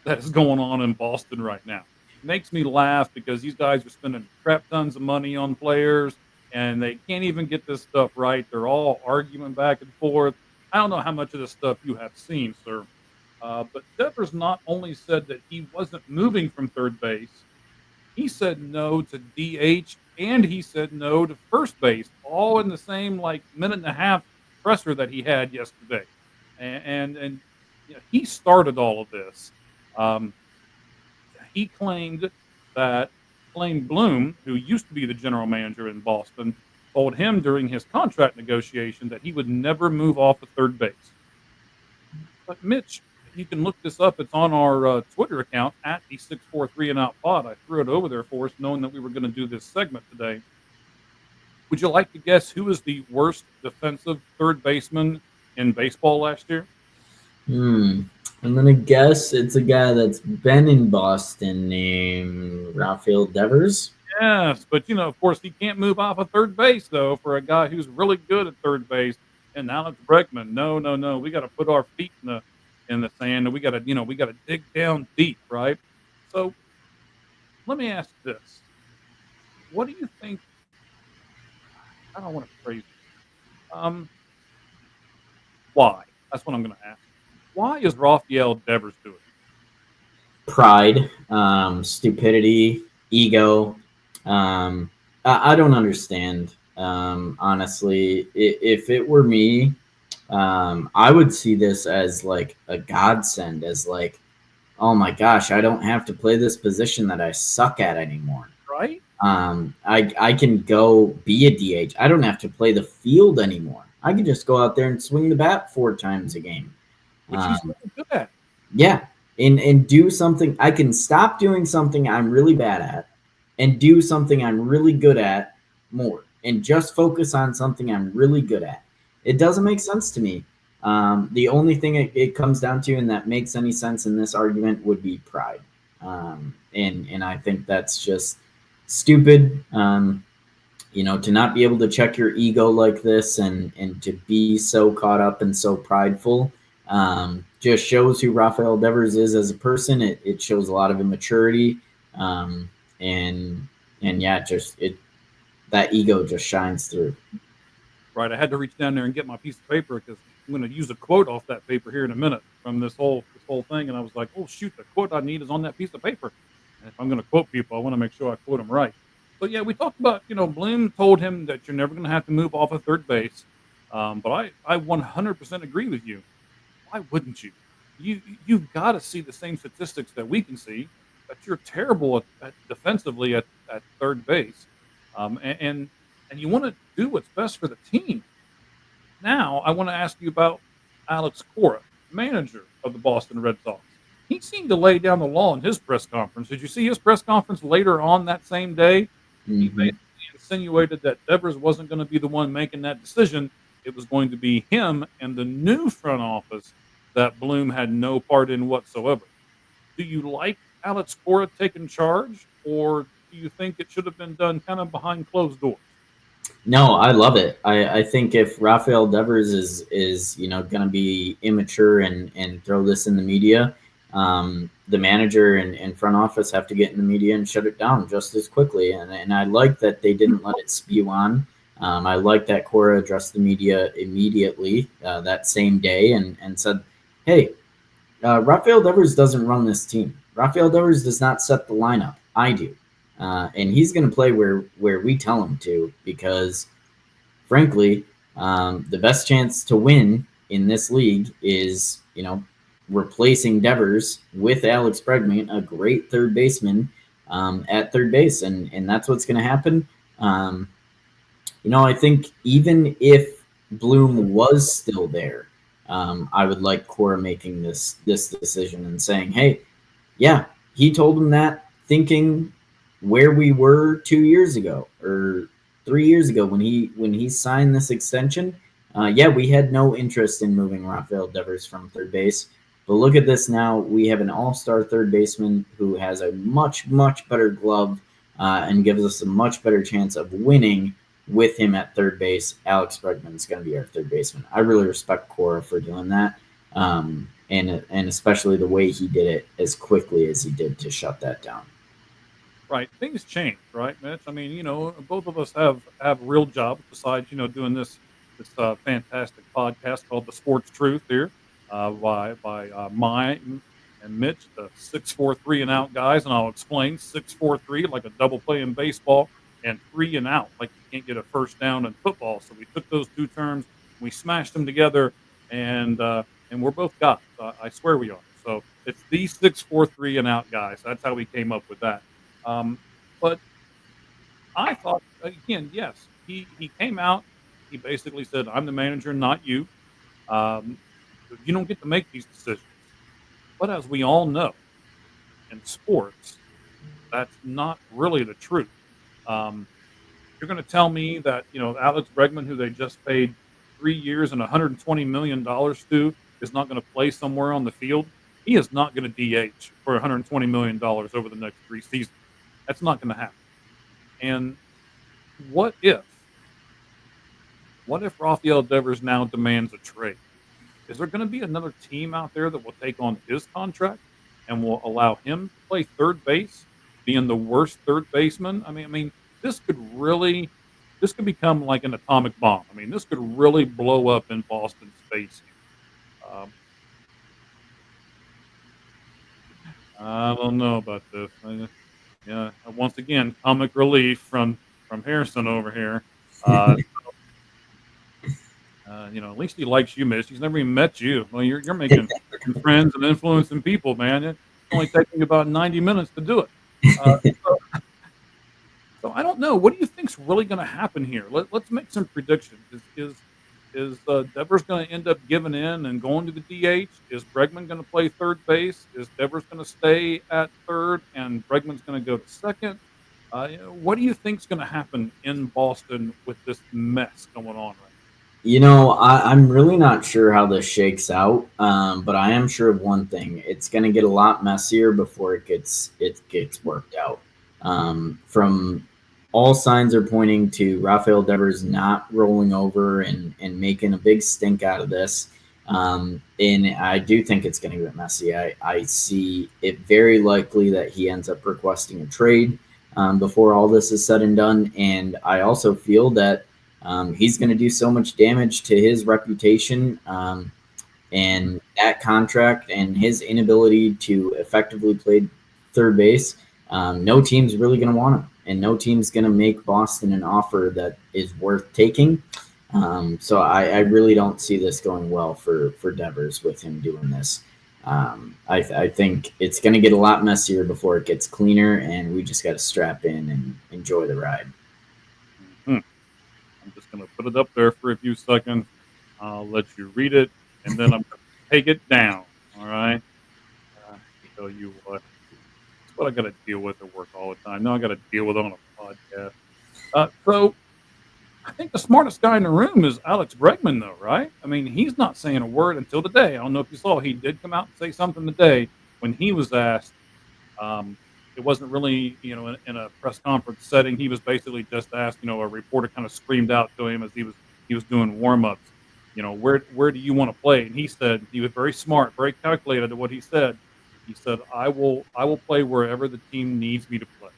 that is going on in Boston right now. It makes me laugh because these guys are spending crap tons of money on players and they can't even get this stuff right. They're all arguing back and forth. I don't know how much of this stuff you have seen, sir. But Devers not only said that he wasn't moving from third base, he said no to DH and he said no to first base, all in the same minute and a half presser that he had yesterday. And he started all of this. He claimed that Blaine Bloom, who used to be the general manager in Boston, told him during his contract negotiation that he would never move off of third base. But Mitch, you can look this up. It's on our Twitter account at the 643 and Out Pod. I threw it over there for us, knowing that we were going to do this segment today. Would you like to guess who is the worst defensive third baseman in baseball last year? I'm gonna guess it's a guy that's been in Boston named Rafael Devers. Yes, but of course, he can't move off of third base though for a guy who's really good at third base. And Alex Bregman, no, we got to put our feet in the sand, and we got to dig down deep, right? So let me ask this: what do you think? I don't want to phrase it. Why? That's what I'm going to ask. Why is Rafael Devers doing it? Pride, stupidity, ego. I don't understand. Honestly, if it were me, I would see this as like a godsend, as like, oh my gosh, I don't have to play this position that I suck at anymore. Right? I can go be a DH. I don't have to play the field anymore. I can just go out there and swing the bat 4 times a game. Which he's really good at. Yeah. And do something. I can stop doing something I'm really bad at and do something I'm really good at more and just focus on something I'm really good at. It doesn't make sense to me. The only thing it comes down to, and that makes any sense in this argument, would be pride. And I think that's just stupid. To not be able to check your ego like this and to be so caught up and so prideful just shows who Rafael Devers is as a person. It shows a lot of immaturity. And yeah, that ego just shines through. Right. I had to reach down there and get my piece of paper because I'm going to use a quote off that paper here in a minute from this whole thing. And I was like, oh, shoot, the quote I need is on that piece of paper. And if I'm going to quote people, I want to make sure I quote them right. So, yeah, we talked about, Bloom told him that you're never going to have to move off of third base. But I 100% agree with you. Why wouldn't you? You've got to see the same statistics that we can see, that you're terrible at defensively at third base. And you want to do what's best for the team. Now, I want to ask you about Alex Cora, manager of the Boston Red Sox. He seemed to lay down the law in his press conference. Did you see his press conference later on that same day? He basically insinuated that Devers wasn't going to be the one making that decision. It was going to be him and the new front office that Bloom had no part in whatsoever. Do you like Alex Cora taking charge, or do you think it should have been done kind of behind closed doors? No, I love it. I think if Rafael Devers is going to be immature and throw this in the media, the manager and front office have to get in the media and shut it down just as quickly. And I like that they didn't let it spew on. I like that Cora addressed the media immediately that same day and said, hey, Rafael Devers doesn't run this team. Rafael Devers does not set the lineup. I do. And he's going to play where we tell him to, because, frankly, the best chance to win in this league is, replacing Devers with Alex Bregman, a great third baseman, at third base, and that's what's going to happen. I think even if Bloom was still there, I would like Cora making this decision and saying, hey, yeah, he told him that thinking where we were 2 years ago or 3 years ago when he signed this extension. We had no interest in moving Rafael Devers from third base. But look at this now. We have an all-star third baseman who has a much, much better glove and gives us a much better chance of winning with him at third base. Alex Bregman is going to be our third baseman. I really respect Cora for doing that, and especially the way he did it as quickly as he did to shut that down. Right. Things change, right, Mitch? I mean, both of us have real jobs besides, doing this fantastic podcast called the Sportz Truth here by mine and Mitch, the 6-4-3 and out guys. And I'll explain 6-4-3 like a double play in baseball, and 3 and out like you can't get a first down in football. So we took those two terms, we smashed them together, and we're both guys. I swear we are. So it's the 6-4-3 and out guys. That's how we came up with that. But I thought, again, yes, he came out. He basically said, I'm the manager, not you. You don't get to make these decisions. But as we all know, in sports, that's not really the truth. You're going to tell me that, Alex Bregman, who they just paid 3 years and $120 million to, is not going to play somewhere on the field? He is not going to DH for $120 million over the next 3 seasons. That's not going to happen. And what if Rafael Devers now demands a trade? Is there going to be another team out there that will take on his contract and will allow him to play third base, being the worst third baseman? I mean, this could become like an atomic bomb. I mean, this could really blow up in Boston's face. I don't know about this. Yeah, once again, comic relief from Harrison over here. At least he likes you, Mitch. He's never even met you. Well, you're making friends and influencing people, man. It's only taking about 90 minutes to do it. So I don't know. What do you think's really going to happen here? Let's make some predictions. Is Devers going to end up giving in and going to the DH? Is Bregman going to play third base? Is Devers going to stay at third and Bregman's going to go to second? What do you think's going to happen in Boston with this mess going on right I'm really not sure how this shakes out, but I am sure of one thing: it's going to get a lot messier before it gets worked out. From all signs are pointing to Rafael Devers not rolling over and making a big stink out of this. And I do think it's going to get messy. I see it very likely that he ends up requesting a trade before all this is said and done. And I also feel that he's going to do so much damage to his reputation and that contract and his inability to effectively play third base. No team's really going to want him, and no team's going to make Boston an offer that is worth taking. So I really don't see this going well for Devers with him doing this. I think it's going to get a lot messier before it gets cleaner, and we just got to strap in and enjoy the ride. now? I'm just going to put it up there for a few seconds. I'll let you read it, and then I'm going to take it down. All right. Tell you what. It's what I got to deal with at work all the time. Now I got to deal with it on a podcast. So I think the smartest guy in the room is Alex Bregman, though, right? I mean, he's not saying a word until today. I don't know if you saw, he did come out and say something today when he was asked. Um, it wasn't really, in a press conference setting. He was basically just asked. A reporter kind of screamed out to him as he was doing warm ups. Where do you want to play? And he said he was very smart, very calculated at what he said. He said, I will play wherever the team needs me to play.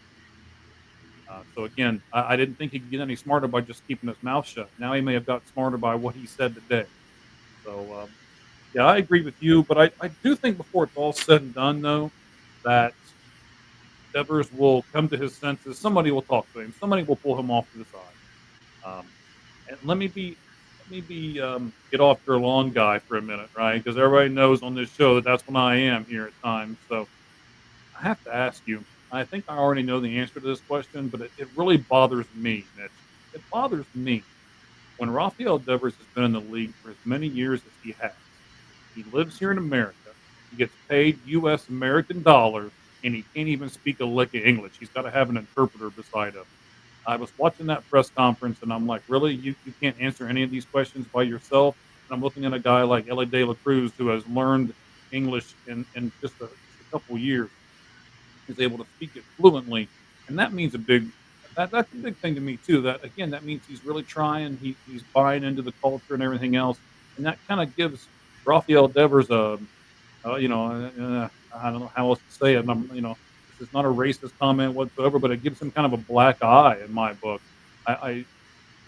So again, I didn't think he could get any smarter by just keeping his mouth shut. Now he may have got smarter by what he said today. So yeah, I agree with you, but I do think before it's all said and done, though, that Devers will come to his senses. Somebody will talk to him. Somebody will pull him off to the side. And let me get off your lawn guy for a minute, right? Because everybody knows on this show that that's when I am here at times. So I have to ask you. I think I already know the answer to this question, but it really bothers me, Mitch. It bothers me when Rafael Devers has been in the league for as many years as he has. He lives here in America. He gets paid U.S. American dollars, and he can't even speak a lick of English. He's got to have an interpreter beside him. I was watching that press conference, and I'm like, really? You can't answer any of these questions by yourself? And I'm looking at a guy like Ellie De La Cruz, who has learned English in just a couple years, is able to speak it fluently, and that means that's a big thing to me too. That again, that means he's really trying. He's buying into the culture and everything else, and that kind of gives Rafael Devers I don't know how else to say it. This is not a racist comment whatsoever, but it gives him kind of a black eye in my book. I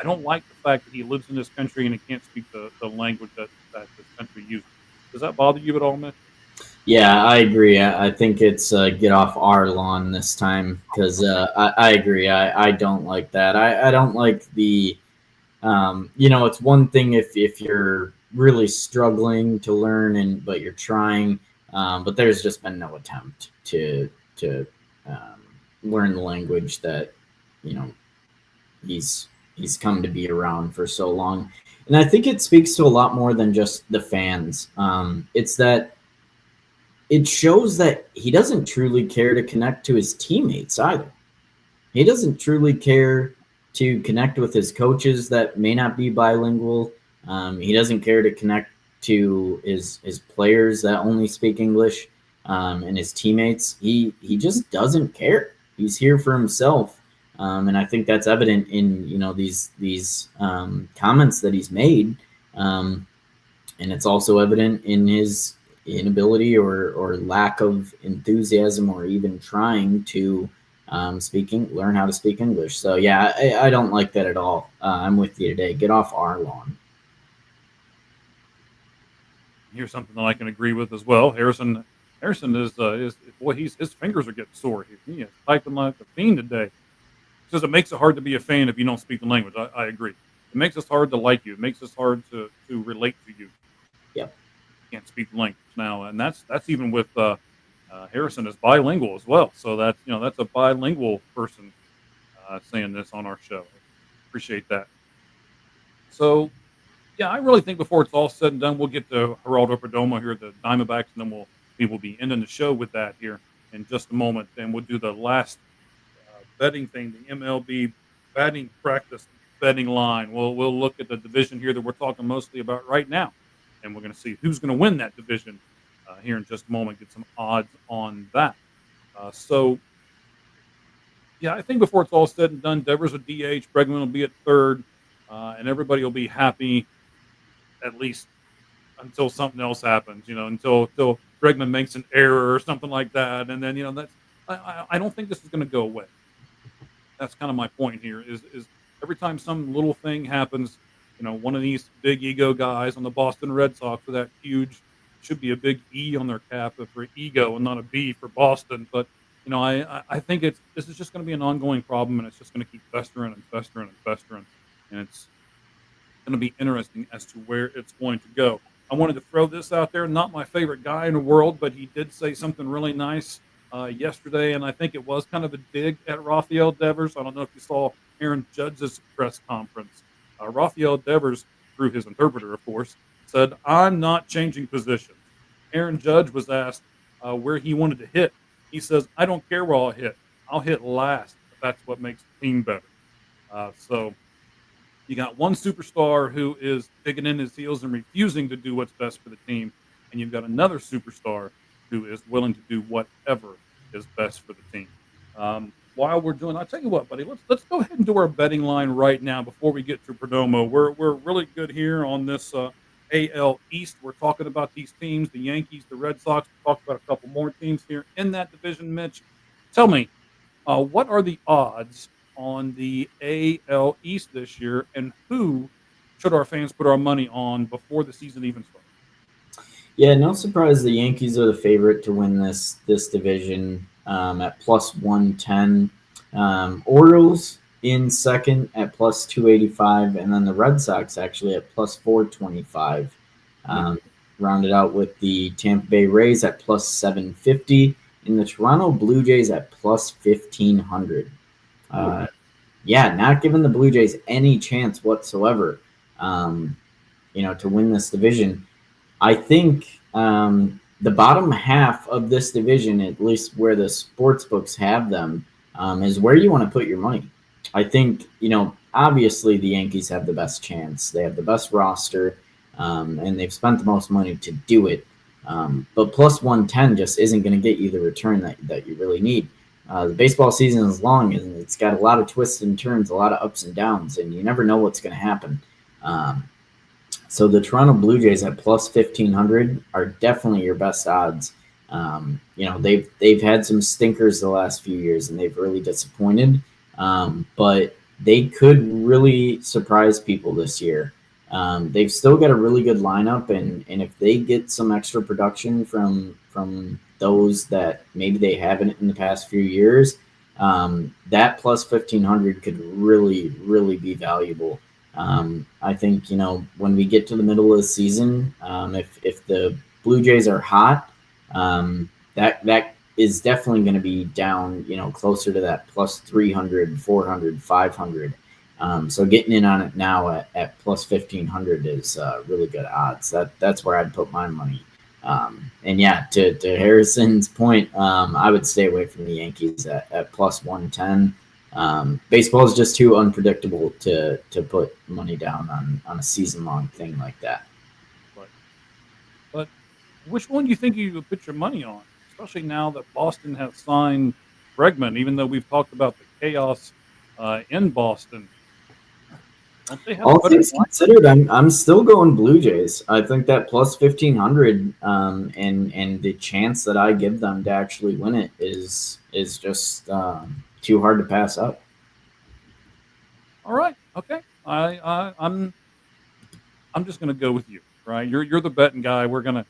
don't like the fact that he lives in this country and he can't speak the language that this country uses. Does that bother you at all, Mitch? Yeah, I agree. I think it's get off our lawn this time because I agree. I don't like that. I don't like the, it's one thing if you're really struggling to learn but you're trying, but there's just been no attempt to learn the language that, he's come to be around for so long. And I think it speaks to a lot more than just the fans. It's that it shows that he doesn't truly care to connect to his teammates either. He doesn't truly care to connect with his coaches that may not be bilingual. He doesn't care to connect to his players that only speak English and his teammates. He just doesn't care. He's here for himself. And I think that's evident in, these comments that he's made. And it's also evident in his inability or lack of enthusiasm or even trying to learn how to speak English. So yeah, I don't like that at all. I'm with you today. Get off our lawn. Here's something that I can agree with as well. Harrison is boy, his fingers are getting sore. He is typing like a fiend today. Says it makes it hard to be a fan if you don't speak the language. I agree. It makes us hard to like you. It makes us hard to relate to you. Yep. Can't speak the language now, and that's even with Harrison is bilingual as well. So that's a bilingual person saying this on our show. Appreciate that. So yeah, I really think before it's all said and done, we'll get to Geraldo Perdomo here at the Diamondbacks, and then we will be ending the show with that here in just a moment. And we'll do the last betting thing, the MLB batting practice betting line. We'll look at the division here that we're talking mostly about right now, and we're going to see who's going to win that division here in just a moment. Get some odds on that. So yeah, I think before it's all said and done, Devers a DH, Bregman will be at third, and everybody will be happy at least until something else happens. Until Bregman makes an error or something like that, and then that's I don't think this is going to go away. That's kind of my point here. Is every time some little thing happens, one of these big ego guys on the Boston Red Sox with that huge should be a big E on their cap for ego and not a B for Boston. But I think this is just going to be an ongoing problem, and it's just going to keep festering and festering and festering, and it's going to be interesting as to where it's going to go. I wanted to throw this out there. Not my favorite guy in the world, but he did say something really nice yesterday, and I think it was kind of a dig at Rafael Devers. I don't know if you saw Aaron Judge's press conference. Rafael Devers, through his interpreter, of course, said, "I'm not changing positions." Aaron Judge was asked where he wanted to hit. He says, "I don't care where I'll hit. I'll hit last if that's what makes the team better." So you got one superstar who is digging in his heels and refusing to do what's best for the team, and you've got another superstar who is willing to do whatever is best for the team. While we're doing, I'll tell you what, buddy, let's go ahead and do our betting line right now before we get to Perdomo. We're really good here on this AL East. We're talking about these teams, the Yankees, the Red Sox. We talked about a couple more teams here in that division. Mitch, tell me, what are the odds on the AL East this year, and who should our fans put our money on before the season even starts? Yeah, no surprise the Yankees are the favorite to win this division at plus 110. Orioles in second at plus 285, and then the Red Sox actually at plus 425. Rounded out with the Tampa Bay Rays at plus 750, and the Toronto Blue Jays at plus 1500. Yeah, not giving the Blue Jays any chance whatsoever, to win this division. I think the bottom half of this division, at least where the sports books have them, is where you want to put your money. I think, obviously the Yankees have the best chance. They have the best roster, and they've spent the most money to do it. But plus 110 just isn't going to get you the return that you really need. The baseball season is long, and it's got a lot of twists and turns, a lot of ups and downs, and you never know what's going to happen. So the Toronto Blue Jays at plus 1500 are definitely your best odds. They've had some stinkers the last few years, and they've really disappointed. But they could really surprise people this year. They've still got a really good lineup, and if they get some extra production from those that maybe they haven't in the past few years, that plus 1500 could really, really be valuable. I think, when we get to the middle of the season, if the Blue Jays are hot, that is definitely going to be down, closer to that plus 300, 400, 500. So getting in on it now at plus 1500 is really good odds. That's where I'd put my money. And yeah, to Harrison's point, I would stay away from the Yankees at plus 110. Baseball is just too unpredictable to put money down on a season-long thing like that. But which one do you think you would put your money on, especially now that Boston has signed Bregman, even though we've talked about the chaos in Boston? Don't they have all things considered, I'm still going Blue Jays. I think that plus 1500 and the chance that I give them to actually win it is just too hard to pass up. All right, okay. I'm just gonna go with you, right? You're the betting guy. We're gonna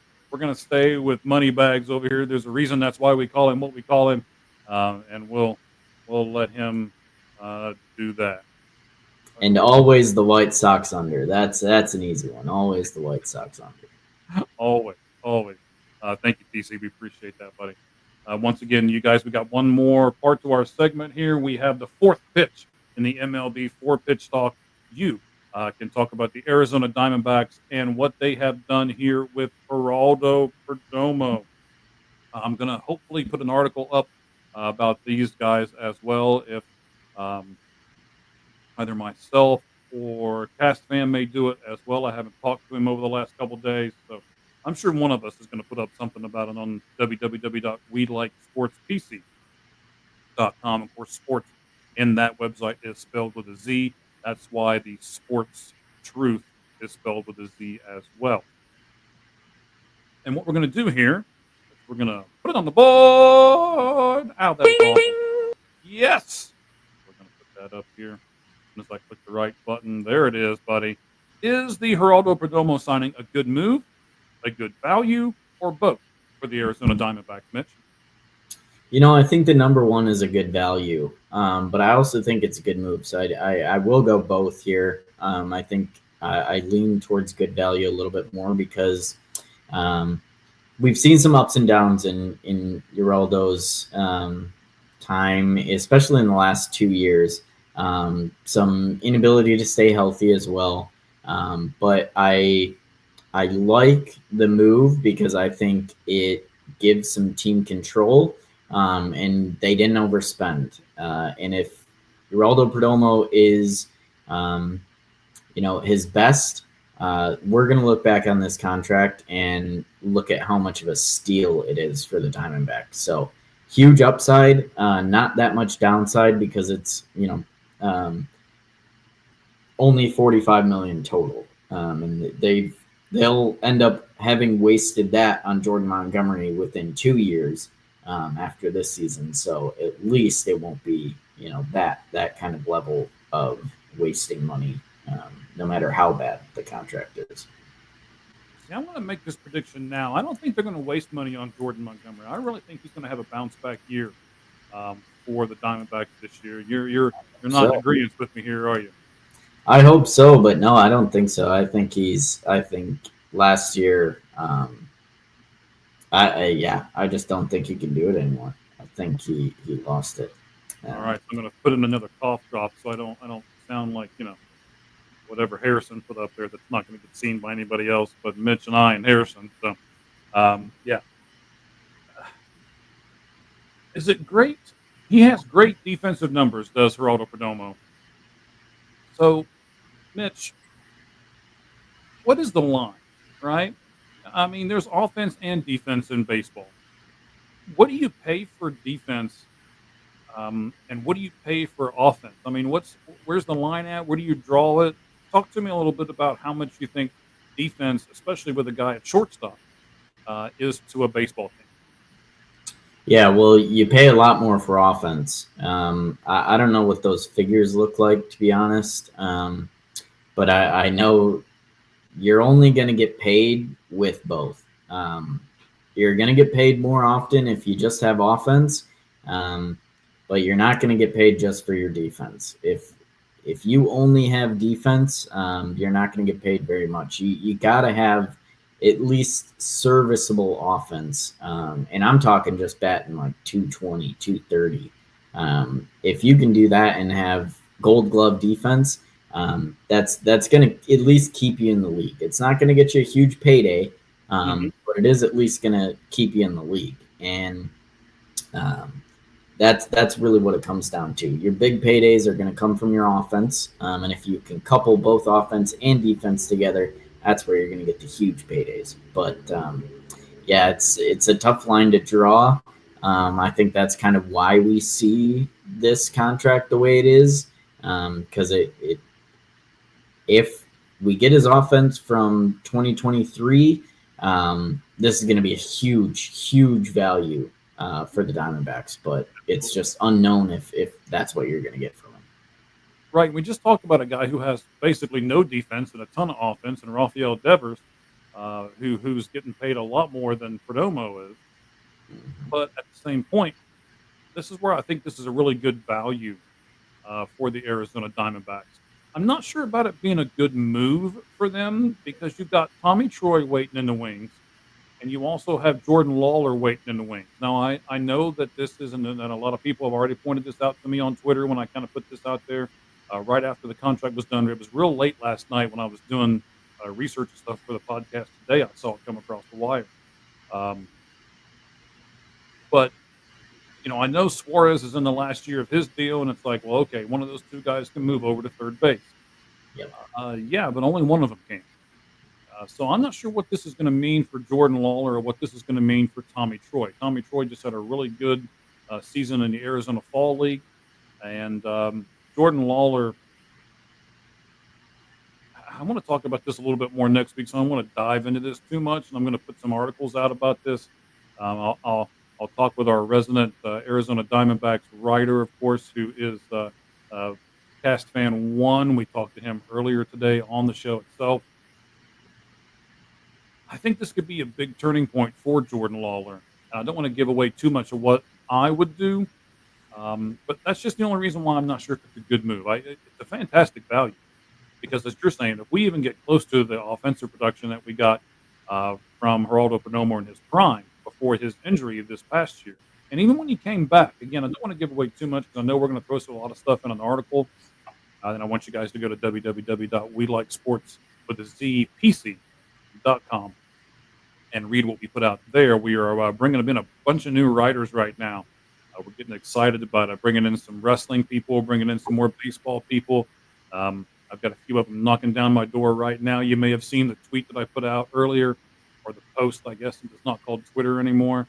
stay with money bags over here. There's a reason that's why we call him what we call him, and we'll let him do that. And always the White Sox under. That's an easy one. Always the White Sox under. Always. Thank you, TC. We appreciate that, buddy. Once again, you guys, we got one more part to our segment here. We have the fourth pitch in the MLB 4-pitch talk. You can talk about the Arizona Diamondbacks and what they have done here with Geraldo Perdomo. I'm going to hopefully put an article up about these guys as well. If Um, Either myself or Cast Fan may do it as well. I haven't talked to him over the last couple days, so I'm sure one of us is going to put up something about it on www.welikesportspc.com. Of course, sports in that website is spelled with a Z. That's why the Sportz Truth is spelled with a Z as well. And what we're going to do here is we're going to put it on the board. Ow, that was awful. Yes. We're going to put that up here. As I click the right button, there it is, buddy. Is the Geraldo Perdomo signing a good move, a good value, or both for the Arizona Diamondbacks, Mitch? I think the number one is a good value, but I also think it's a good move. So I will go both here. I think I lean towards good value a little bit more because we've seen some ups and downs in Geraldo's time, especially in the last 2 years. Some inability to stay healthy as well. But I like the move because I think it gives some team control, and they didn't overspend. And if Geraldo Perdomo is, his best, we're going to look back on this contract and look at how much of a steal it is for the Diamondbacks. So huge upside, not that much downside because it's, only 45 million total. And they'll end up having wasted that on Jordan Montgomery within 2 years after this season. So at least it won't be, that kind of level of wasting money, no matter how bad the contract is. See, I want to make this prediction now. I don't think they're going to waste money on Jordan Montgomery. I really think he's going to have a bounce back year for the Diamondbacks this year. You're not in agreement with me here, are you? I hope so, but no, I don't think so. I think last year, I just don't think he can do it anymore. I think he lost it. All right, I'm going to put in another cough drop so I don't sound like whatever Harrison put up there that's not going to get seen by anybody else but Mitch and I and Harrison. So, yeah. Is it great? He has great defensive numbers, does Geraldo Perdomo. So, Mitch, what is the line, right? I mean, there's offense and defense in baseball. What do you pay for defense, and what do you pay for offense? I mean, where's the line at? Where do you draw it? Talk to me a little bit about how much you think defense, especially with a guy at shortstop, is to a baseball team. Yeah, well, you pay a lot more for offense. I don't know what those figures look like, to be honest. But I know you're only going to get paid with both. You're going to get paid more often if you just have offense, but you're not going to get paid just for your defense. If you only have defense, you're not going to get paid very much. You got to have at least serviceable offense, and I'm talking just batting like 220, 230. If you can do that and have Gold Glove defense, that's going to at least keep you in the league. It's not going to get you a huge payday, but it is at least going to keep you in the league. And that's really what it comes down to. Your big paydays are going to come from your offense, and if you can couple both offense and defense together, that's where you're going to get the huge paydays. But yeah, it's a tough line to draw. I think that's kind of why we see this contract the way it is, because if we get his offense from 2023, this is going to be a huge value for the Diamondbacks, but it's just unknown if that's what you're going to get from him. Right. We just talked about a guy who has basically no defense and a ton of offense, and Rafael Devers, who's getting paid a lot more than Perdomo is. But at the same point, this is where I think this is a really good value for the Arizona Diamondbacks. I'm not sure about it being a good move for them because you've got Tommy Troy waiting in the wings, and you also have Jordan Lawler waiting in the wings. Now, I know that this isn't, and a lot of people have already pointed this out to me on Twitter when I kind of put this out there right after the contract was done. It was real late last night when I was doing research and stuff for the podcast today. I saw it come across the wire. But I know Suarez is in the last year of his deal, and it's like, well, okay, one of those two guys can move over to third base. Yep. Yeah, but only one of them can. So I'm not sure what this is going to mean for Jordan Lawler or what this is going to mean for Tommy Troy. Tommy Troy just had a really good season in the Arizona Fall League, and Jordan Lawler. I want to talk about this a little bit more next week, so I don't want to dive into this too much, and I'm going to put some articles out about this. I'll talk with our resident Arizona Diamondbacks writer, of course, who is Cast Fan One. We talked to him earlier today on the show itself. I think this could be a big turning point for Jordan Lawler. I don't want to give away too much of what I would do, but that's just the only reason why I'm not sure if it's a good move. It's a fantastic value because, as you're saying, if we even get close to the offensive production that we got from Geraldo Perdomo in his prime before his injury this past year, and even when he came back, again, I don't want to give away too much because I know we're going to throw a lot of stuff in an article. And I want you guys to go to www.welikesports.com and read what we put out there. We are bringing in a bunch of new writers right now. We're getting excited about bringing in some wrestling people, bringing in some more baseball people. I've got a few of them knocking down my door right now. You may have seen the tweet that I put out earlier, or the post, I guess it's not called Twitter anymore,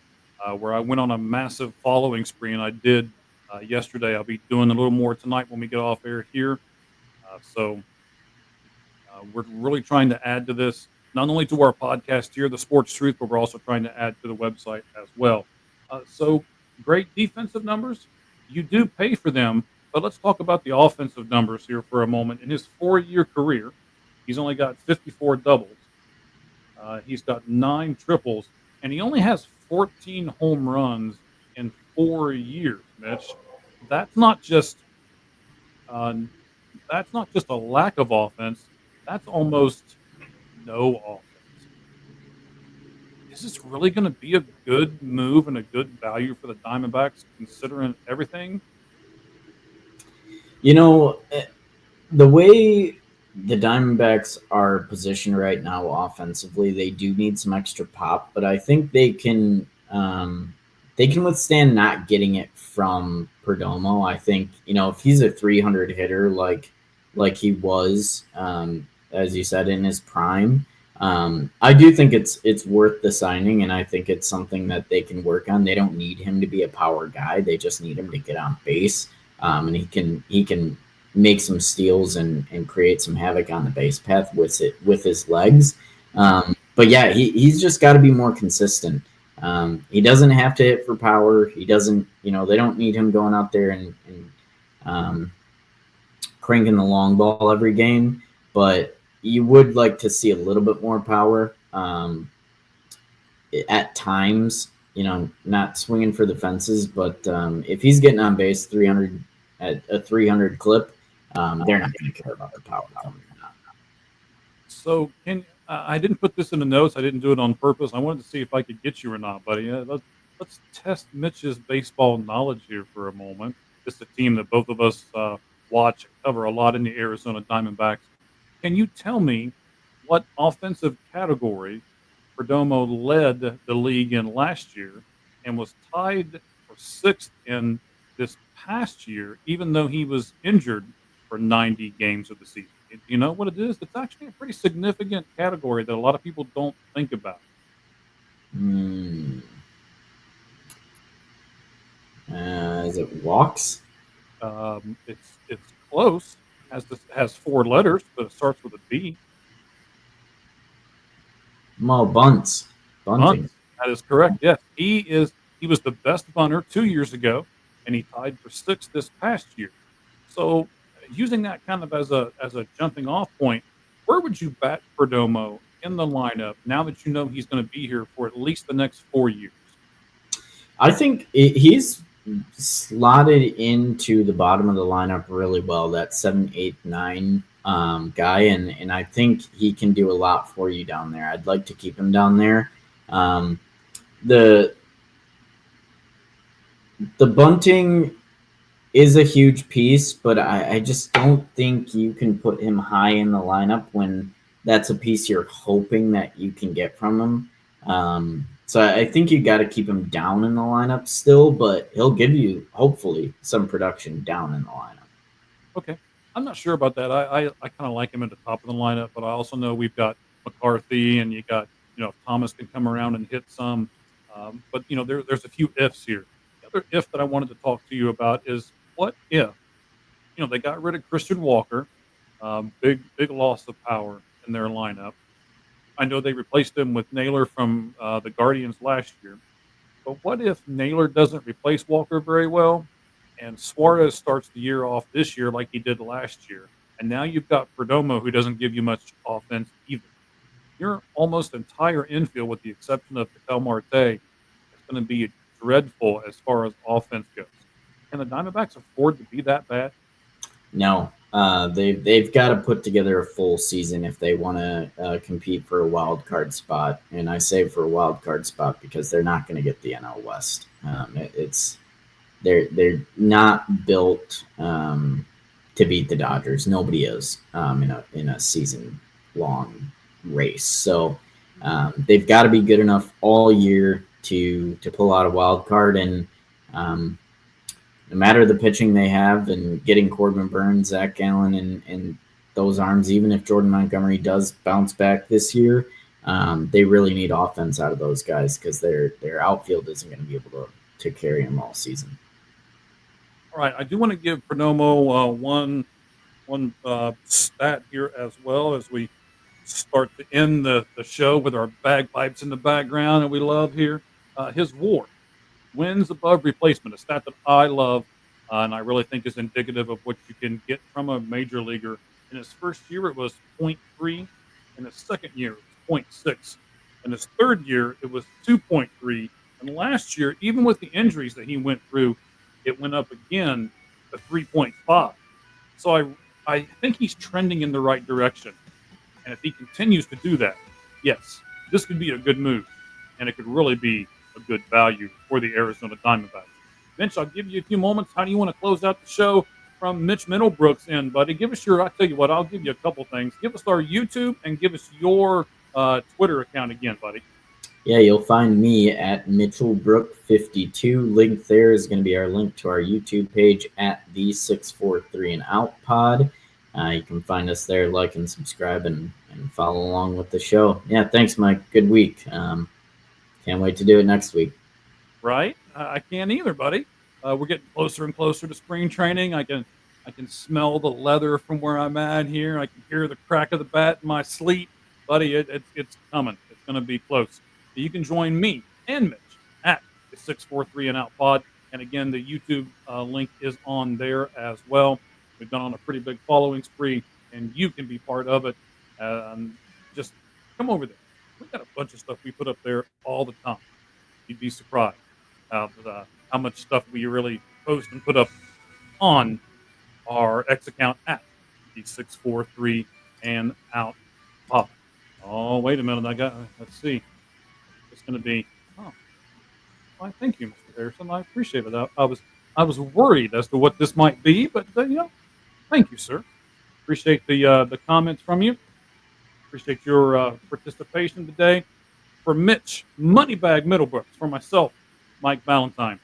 where I went on a massive following spree, and I did yesterday. I'll be doing a little more tonight when we get off air here. So we're really trying to add to this, not only to our podcast here, the Sportz Truth, but we're also trying to add to the website as well. So great defensive numbers. You do pay for them, but let's talk about the offensive numbers here for a moment. In his 4-year career, he's only got 54 doubles. He's got 9 triples, and he only has 14 home runs in 4 years, Mitch. That's not just a lack of offense. That's almost no offense. Is this really going to be a good move and a good value for the Diamondbacks, considering everything? The way the Diamondbacks are positioned right now offensively, they do need some extra pop, but I think they can withstand not getting it from Perdomo. I think, if he's a 300 hitter like he was, as you said, in his prime, I do think it's worth the signing, and I think it's something that they can work on. They don't need him to be a power guy. They just need him to get on base, and he can make some steals and create some havoc on the base path with his legs. But yeah, he's just got to be more consistent. He doesn't have to hit for power. He doesn't, they don't need him going out there and cranking the long ball every game, but you would like to see a little bit more power at times, not swinging for the fences, but if he's getting on base 300 at a 300 clip, they're not going to care about the power coming out. So I didn't put this in the notes. I didn't do it on purpose. I wanted to see if I could get you or not, buddy. Let's test Mitch's baseball knowledge here for a moment. It's a team that both of us watch and cover a lot in the Arizona Diamondbacks. Can you tell me what offensive category Perdomo led the league in last year and was tied for 6th in this past year, even though he was injured for 90 games of the season? Do you know what it is? It's actually a pretty significant category that a lot of people don't think about. Is it walks? It's close. Has 4 letters, but it starts with a B. Bunts. Bunting. That is correct. Yes, he was the best bunter 2 years ago, and he tied for 6th this past year. So, using that kind of as a jumping off point, where would you bat Perdomo in the lineup now that you know he's going to be here for at least the next 4 years? I think he's slotted into the bottom of the lineup really well, that 7, 8, 9 guy, and I think he can do a lot for you down there. I'd like to keep him down there. The bunting is a huge piece, but I just don't think you can put him high in the lineup when that's a piece you're hoping that you can get from him. So I think you got to keep him down in the lineup still, but he'll give you hopefully some production down in the lineup. Okay. I'm not sure about that. I kind of like him at the top of the lineup, but I also know we've got McCarthy and you got, if Thomas can come around and hit some. But, there's a few ifs here. The other if that I wanted to talk to you about is what if, they got rid of Christian Walker, big loss of power in their lineup. I know they replaced him with Naylor from the Guardians last year. But what if Naylor doesn't replace Walker very well, and Suarez starts the year off this year like he did last year, and now you've got Perdomo who doesn't give you much offense either. Your almost entire infield, with the exception of Ketel Marte, is going to be dreadful as far as offense goes. Can the Diamondbacks afford to be that bad? No, they've got to put together a full season if they want to compete for a wild card spot. And I say for a wild card spot because they're not going to get the NL West. They're not built to beat the Dodgers. Nobody is in a season long race. So they've got to be good enough all year to pull out a wild card. And no matter the pitching they have and getting Corbin Burns, Zach Gallen, and those arms, even if Jordan Montgomery does bounce back this year, they really need offense out of those guys because their outfield isn't going to be able to carry them all season. All right, I do want to give Perdomo one stat here as well as we start to end the show with our bagpipes in the background that we love here. His WAR, wins above replacement, a stat that I love, and I really think is indicative of what you can get from a major leaguer. In his first year, it was zero point 0.3. In his second year, it was zero point 0.6. In his third year, it was 2.3. And last year, even with the injuries that he went through, it went up again to 3.5. So I think he's trending in the right direction. And if he continues to do that, yes, this could be a good move. And it could really be a good value for the Arizona Diamondbacks. Mitch, I'll give you a few moments. How do you want to close out the show from Mitch Middlebrooks in, buddy? Give us I'll tell you what, I'll give you a couple things. Give us our YouTube and give us your Twitter account again, buddy. Yeah, you'll find me at Mitchellbrook52. Link there is going to be our link to our YouTube page at the 643 and Out Pod. You can find us there, like and subscribe, and follow along with the show. Yeah, thanks, Mike. Good week. Can't wait to do it next week. Right? I can't either, buddy. We're getting closer and closer to spring training. I can smell the leather from where I'm at here. I can hear the crack of the bat in my sleep, buddy. It's coming. It's going to be close. You can join me and Mitch at the 643 and Out Pod. And again, the YouTube link is on there as well. We've gone on a pretty big following spree, and you can be part of it. Just come over there. We got a bunch of stuff we put up there all the time. You'd be surprised how much stuff we really post and put up on our X account at the 643 and Out Pod. Oh, wait a minute. Let's see. It's going to be, oh, well, thank you, Mr. Harrison. I appreciate it. I was worried as to what this might be, but, thank you, sir. Appreciate the comments from you. Appreciate your participation today. For Mitch, Moneybag Middlebrooks. For myself, Mike Valentine.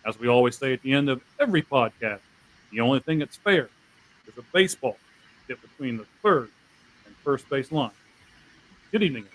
As we always say at the end of every podcast, the only thing that's fair is a baseball hit between the third and first base line. Good evening.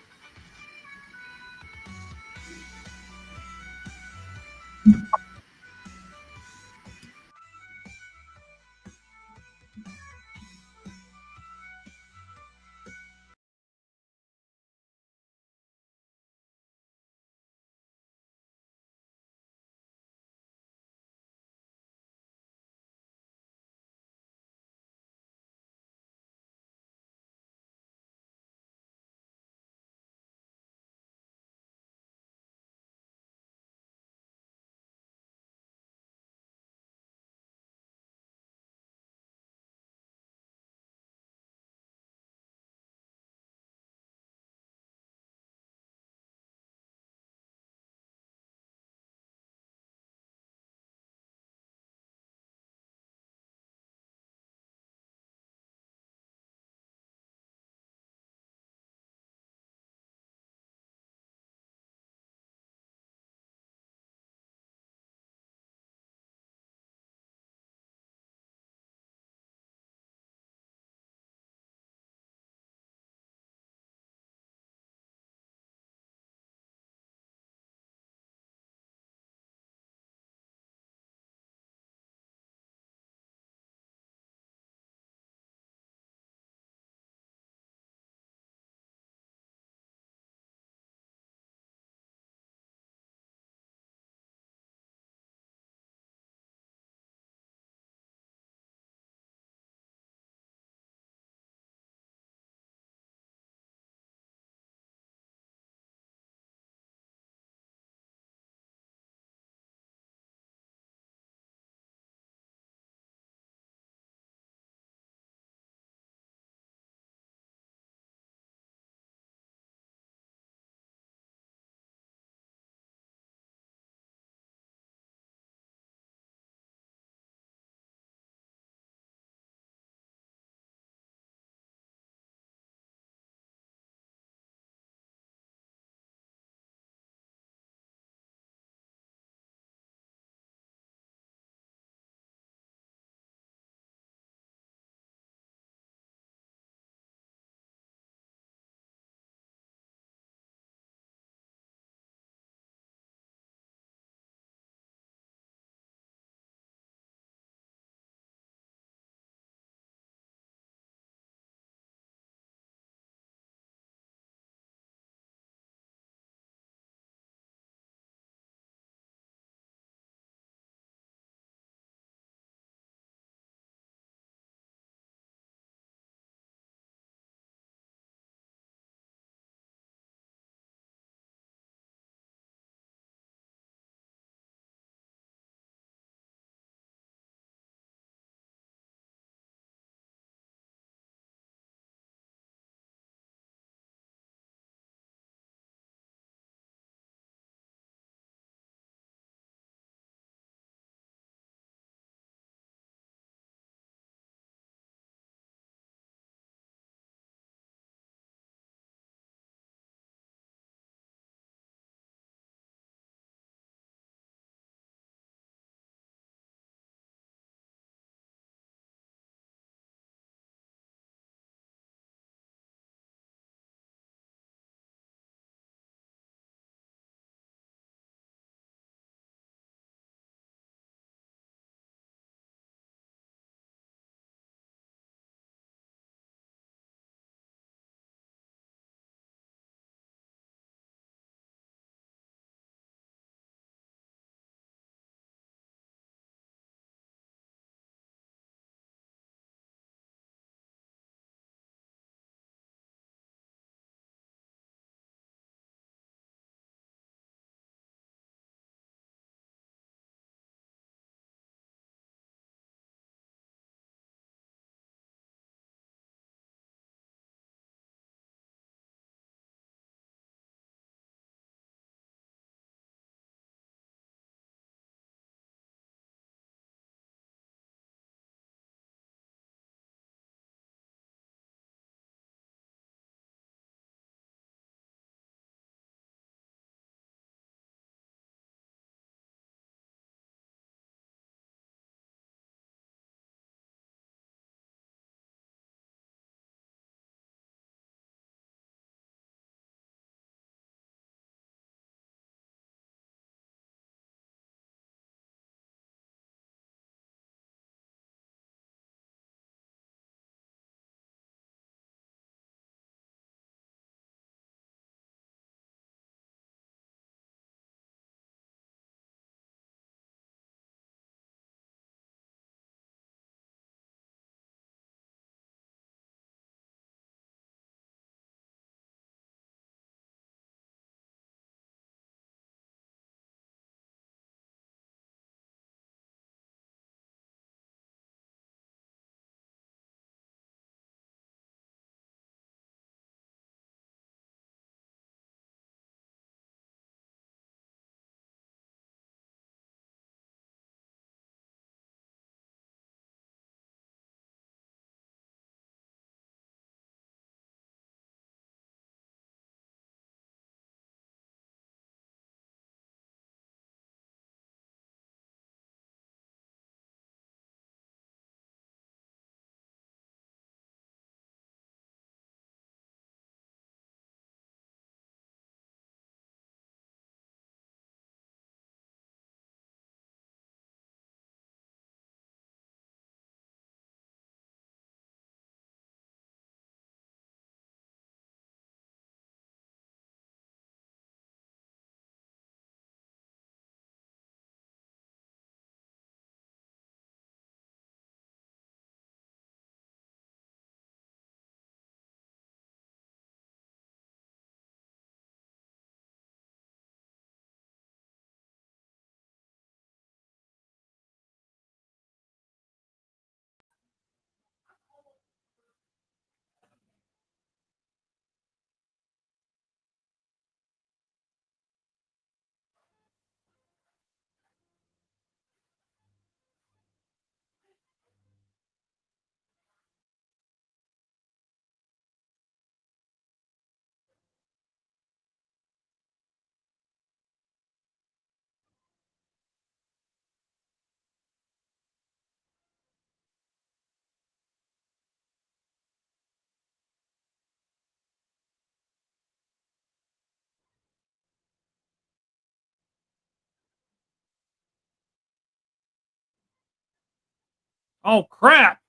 Oh, crap.